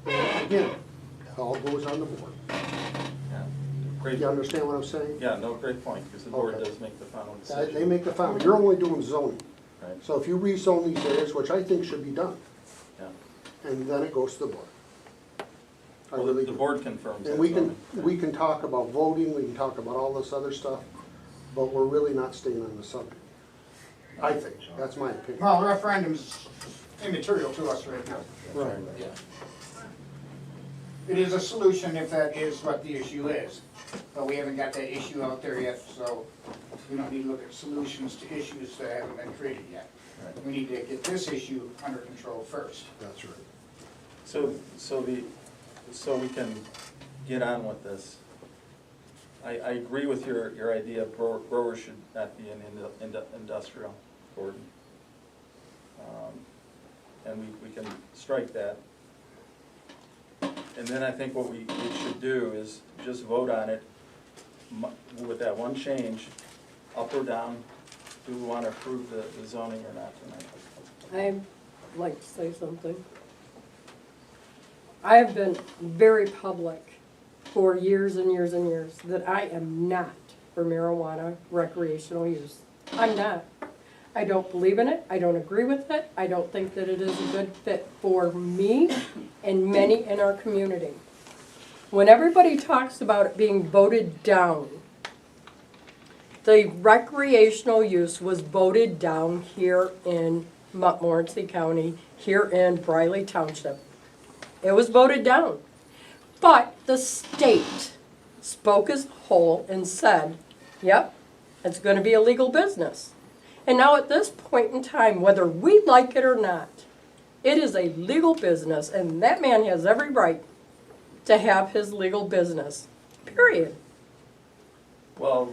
and again, it all goes on the board. Yeah. Great. You understand what I'm saying? Yeah, no, great point, because the board Okay. does make the final decision. They make the final, you're only doing zoning. Right. So if you rezone these areas, which I think should be done, Yeah. and then it goes to the board. I Well, really the do. board confirms that. And we zoning. can talk about voting, we can talk about all this other stuff, but we're really not staying on the subject. I think, that's my opinion. Well, referendum's immaterial to us right now. Right. Yeah. It is a solution if that is what the issue is, but we haven't got that issue out there yet, so we don't need to look at solutions to issues that haven't been created yet. Right. We need to get this issue under control first. That's right. So we can get on with this. I agree with your idea, growers should not be in industrial, Gordon. And we can strike that. And then I think what we should do is just vote on it with that one change, up or down. Do we want to approve the zoning or not tonight? I'd like to say something. I have been very public for years and years and years that I am not for marijuana recreational use. I'm not. I don't believe in it, I don't agree with it, I don't think that it is a good fit for me and many in our community. When everybody talks about it being voted down, the recreational use was voted down here in Montmorency County, here in Briley Township. It was voted down. But the state spoke as a whole and said, yep, it's gonna be a legal business. And now at this point in time, whether we like it or not, it is a legal business, and that man has every right to have his legal business, period. Well,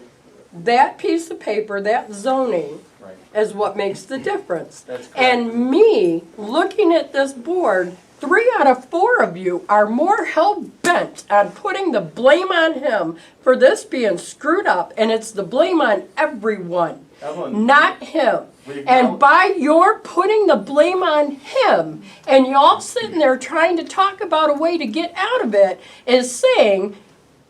That piece of paper, that zoning, right. is what makes the difference. That's correct. And me, looking at this board, 3 out of 4 of you are more hell-bent on putting the blame on him for this being screwed up, and it's the blame on everyone, Evelyn, not him. we And by your putting the blame on him, and y'all sitting there trying to talk about a way to get out of it, is saying,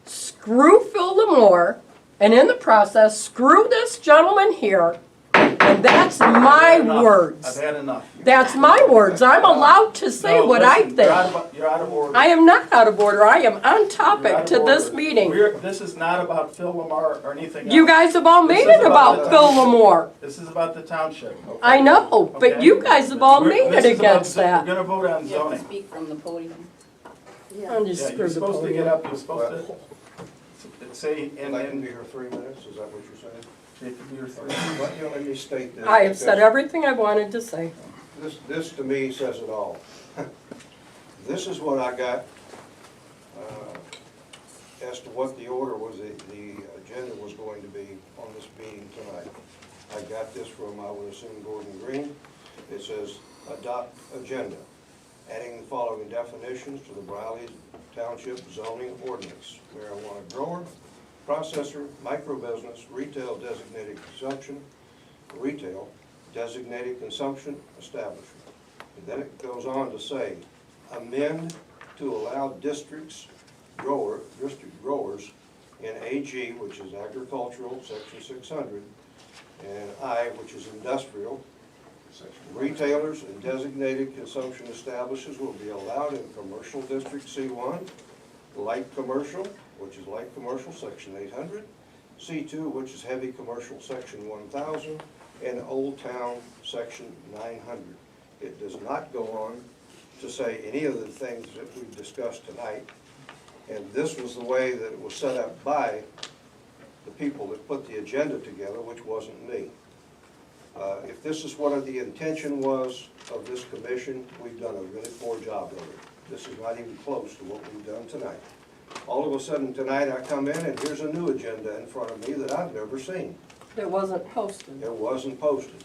screw Phil Lamore, and in the process, screw this gentleman here, and that's my I've words. had enough. That's my words. I'm allowed to say No, what I listen, You're out think. of, you're out of order. I am not out of order. I am on You're out topic of to this order. meeting. This is not about Phil Lamar or anything else. You guys have all This made is it about the Phil township. Lamore. This is about the township. Okay? I know, but Okay? you guys have all We're- made this it is about against zo- We're that. gonna vote on You have to zoning. speak from the podium. I'm just Yeah, screwed you're the supposed to get podium. up, you're supposed to say, and I'd like to be then, here 3 minutes, is that what you're saying? it could be your three. Let me state this. I have said because everything I wanted to say. This to me says it all. This is what I got as to what the order was, the agenda was going to be on this meeting tonight. I got this from, I would assume, Gordon Green. It says, adopt agenda, adding the following definitions to the Briley Township zoning ordinance: marijuana grower, processor, microbusiness, retail designated consumption, retail designated consumption establishment. And then it goes on to say, amend to allow district growers in AG, which is agricultural, section 600, and I, which is industrial, retailers and designated consumption establishments will be allowed in commercial district C1, light commercial, which is light commercial, section 800, C2, which is heavy commercial, section 1000, and Old Town, section 900. It does not go on to say any of the things that we've discussed tonight, and this was the way that it was set up by the people that put the agenda together, which wasn't me. If this is what the intention was of this commission, we've done a really poor job of it. This is not even close to what we've done tonight. All of a sudden tonight I come in and here's a new agenda in front of me that I've never seen. It wasn't posted. It wasn't posted.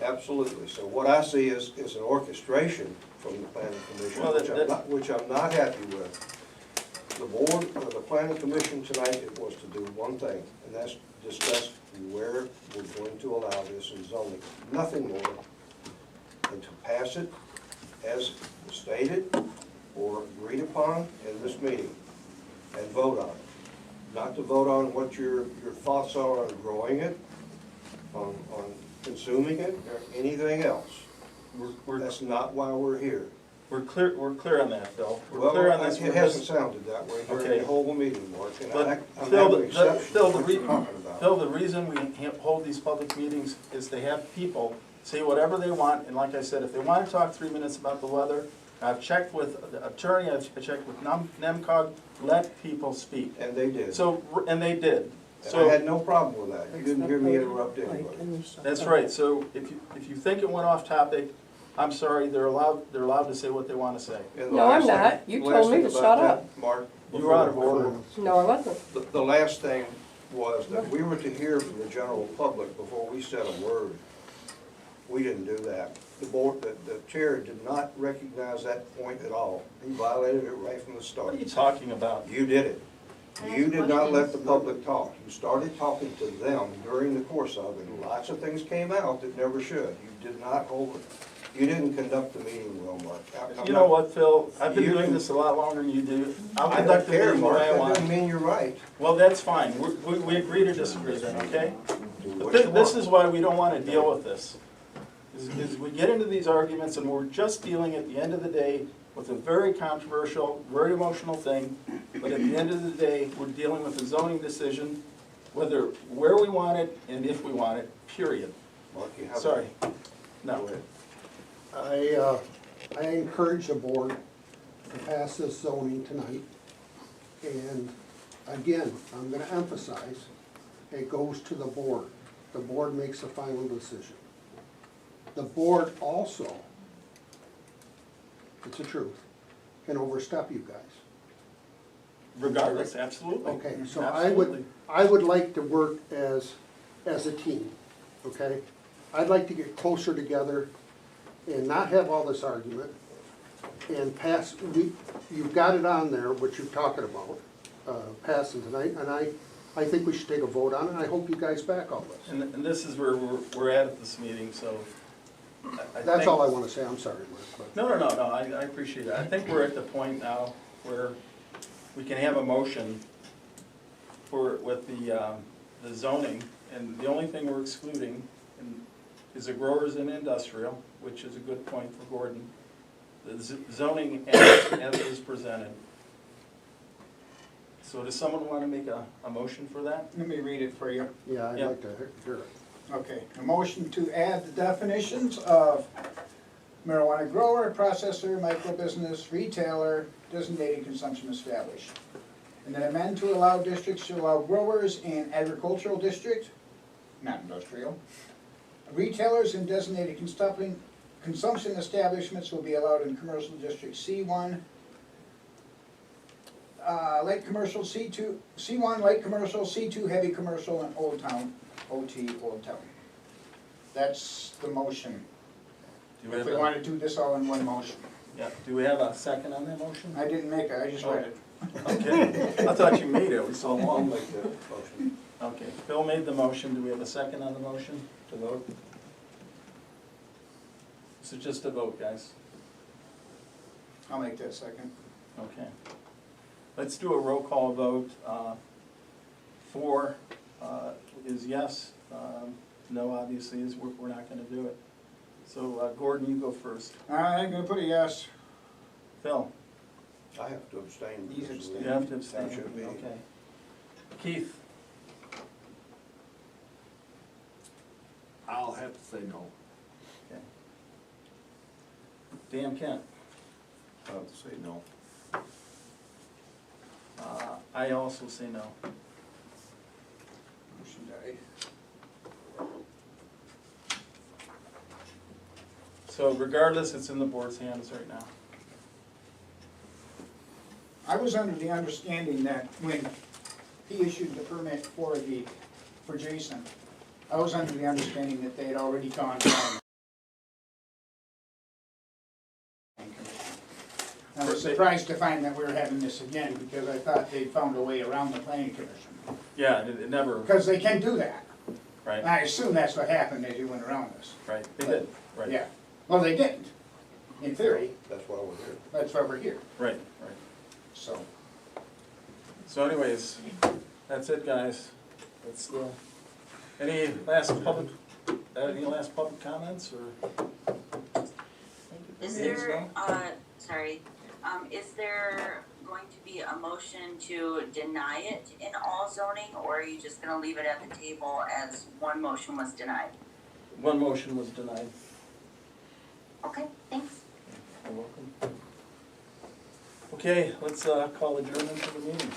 Absolutely. So what I see is an orchestration from the planning commission, which I'm not happy with. The board, or the planning commission tonight, it was to do one thing, and that's discuss where we're going to allow this in zoning. Nothing more than to pass it as stated or agreed upon in this meeting and vote on it. Not to vote on what your thoughts are on growing it, on consuming it, or anything else. That's not why we're here. We're clear on that, Phil. We're clear on this. It hasn't sounded that way during Okay. the whole meeting, Mark, and But I'm Phil, having exceptions to what you're talking about. Phil, the reason we hold these public meetings is to have people say whatever they want, and like I said, if they want to talk 3 minutes about the weather, I've checked with the attorney, I've checked with NEMCOG, let people speak. And they did. So, and they did. And So I had no problem with that. You didn't hear me interrupt anybody. that's right. So if you think it went off topic, I'm sorry, they're allowed to say what they want to say. And the No, I'm last thing- not. You last told me thing to about shut that, up. Mark. You were out of order. No, I wasn't. The last thing was that we were to hear from the general public before we said a word. We didn't do that. The board, the chair did not recognize that point at all. He violated it right from the What start. are you talking about? You did it. You did not let the public talk. You started talking to them during the course of it, and lots of things came out that never should. You did not hold it. You didn't conduct the meeting well, Mark. You know what, Phil? I've been doing this a lot longer than you do. I'll I conduct don't the care, meeting the Mark. way I That want. doesn't mean you're right. Well, that's fine. We agree to disagree then, okay? Do But what you this want. is why we don't want to deal with this. Is we get into these arguments and we're just dealing at the end of the day with a very controversial, very emotional thing. But at the end of the day, we're dealing with a zoning decision, where we want it and if we want it, period. Mark, you have. Sorry. Go No. ahead. I encourage the board to pass this zoning tonight. And again, I'm gonna emphasize, it goes to the board. The board makes the final decision. The board also, it's the truth, can overstep you guys. Regardless, absolutely. Okay, so Absolutely. I would like to work as a team, okay? I'd like to get closer together and not have all this argument and pass, you've got it on there, what you're talking about, passing tonight, and I think we should take a vote on it, and I hope you guys back all this. And this is where we're at this meeting, so. That's think- all I wanna say, I'm sorry, Mark, but. No, I appreciate it. I think we're at the point now where we can have a motion with the zoning, and the only thing we're excluding is the growers and industrial, which is a good point for Gordon. The zoning as is presented. So does someone want to make a motion for that? Let me read it for you. Yeah, I'd Yep. like to hear it. Okay, a motion to add the definitions of marijuana grower, processor, microbusiness, retailer, designated consumption established. And then amend to allow districts to allow growers in agricultural district, not industrial. Retailers and designated consumption establishments will be allowed in commercial district C1. Light commercial C2, C1 light commercial, C2 heavy commercial, and Old Town, OT, Old Town. That's the motion. Do we If have we a, wanna do this all in one motion. yeah, do we have a second on that motion? I didn't make it, I just read it. Okay, I thought you made it, it was so long. Make the motion. Okay, Phil made the motion, do we have a second on the motion to vote? This is just a vote, guys. I'll make that second. Okay. Let's do a roll call vote. Four is yes, no obviously is we're not gonna do it. So Gordon, you go first. I'm gonna put a yes. Phil, I have to abstain. He's because abstaining. you have to abstain, Township meeting. okay. Keith, I'll have to say no. okay. Dan Kent, I have to say no. I also say no. Motion died. So regardless, it's in the board's hands right now. I was under the understanding that when he issued the permit for Jason, I was under the understanding that they had already gone down. I was surprised to find that we were having this again, because I thought they'd found a way around the planning commission. Yeah, it never, Because they can do that. right, And I assume that's what happened as you went around this. right, they did, right. Yeah. Well, they didn't, in theory. That's why we're here. That's why we're here, Right, right. so. So anyways, that's it, guys. That's any last public comments, or? Is Yes, there, sorry, is there going to be a motion to deny it in all zoning, or are you just gonna leave it at the table as one motion was denied? One motion was denied. Okay, thanks. You're welcome. Okay, let's call adjournment to the meeting.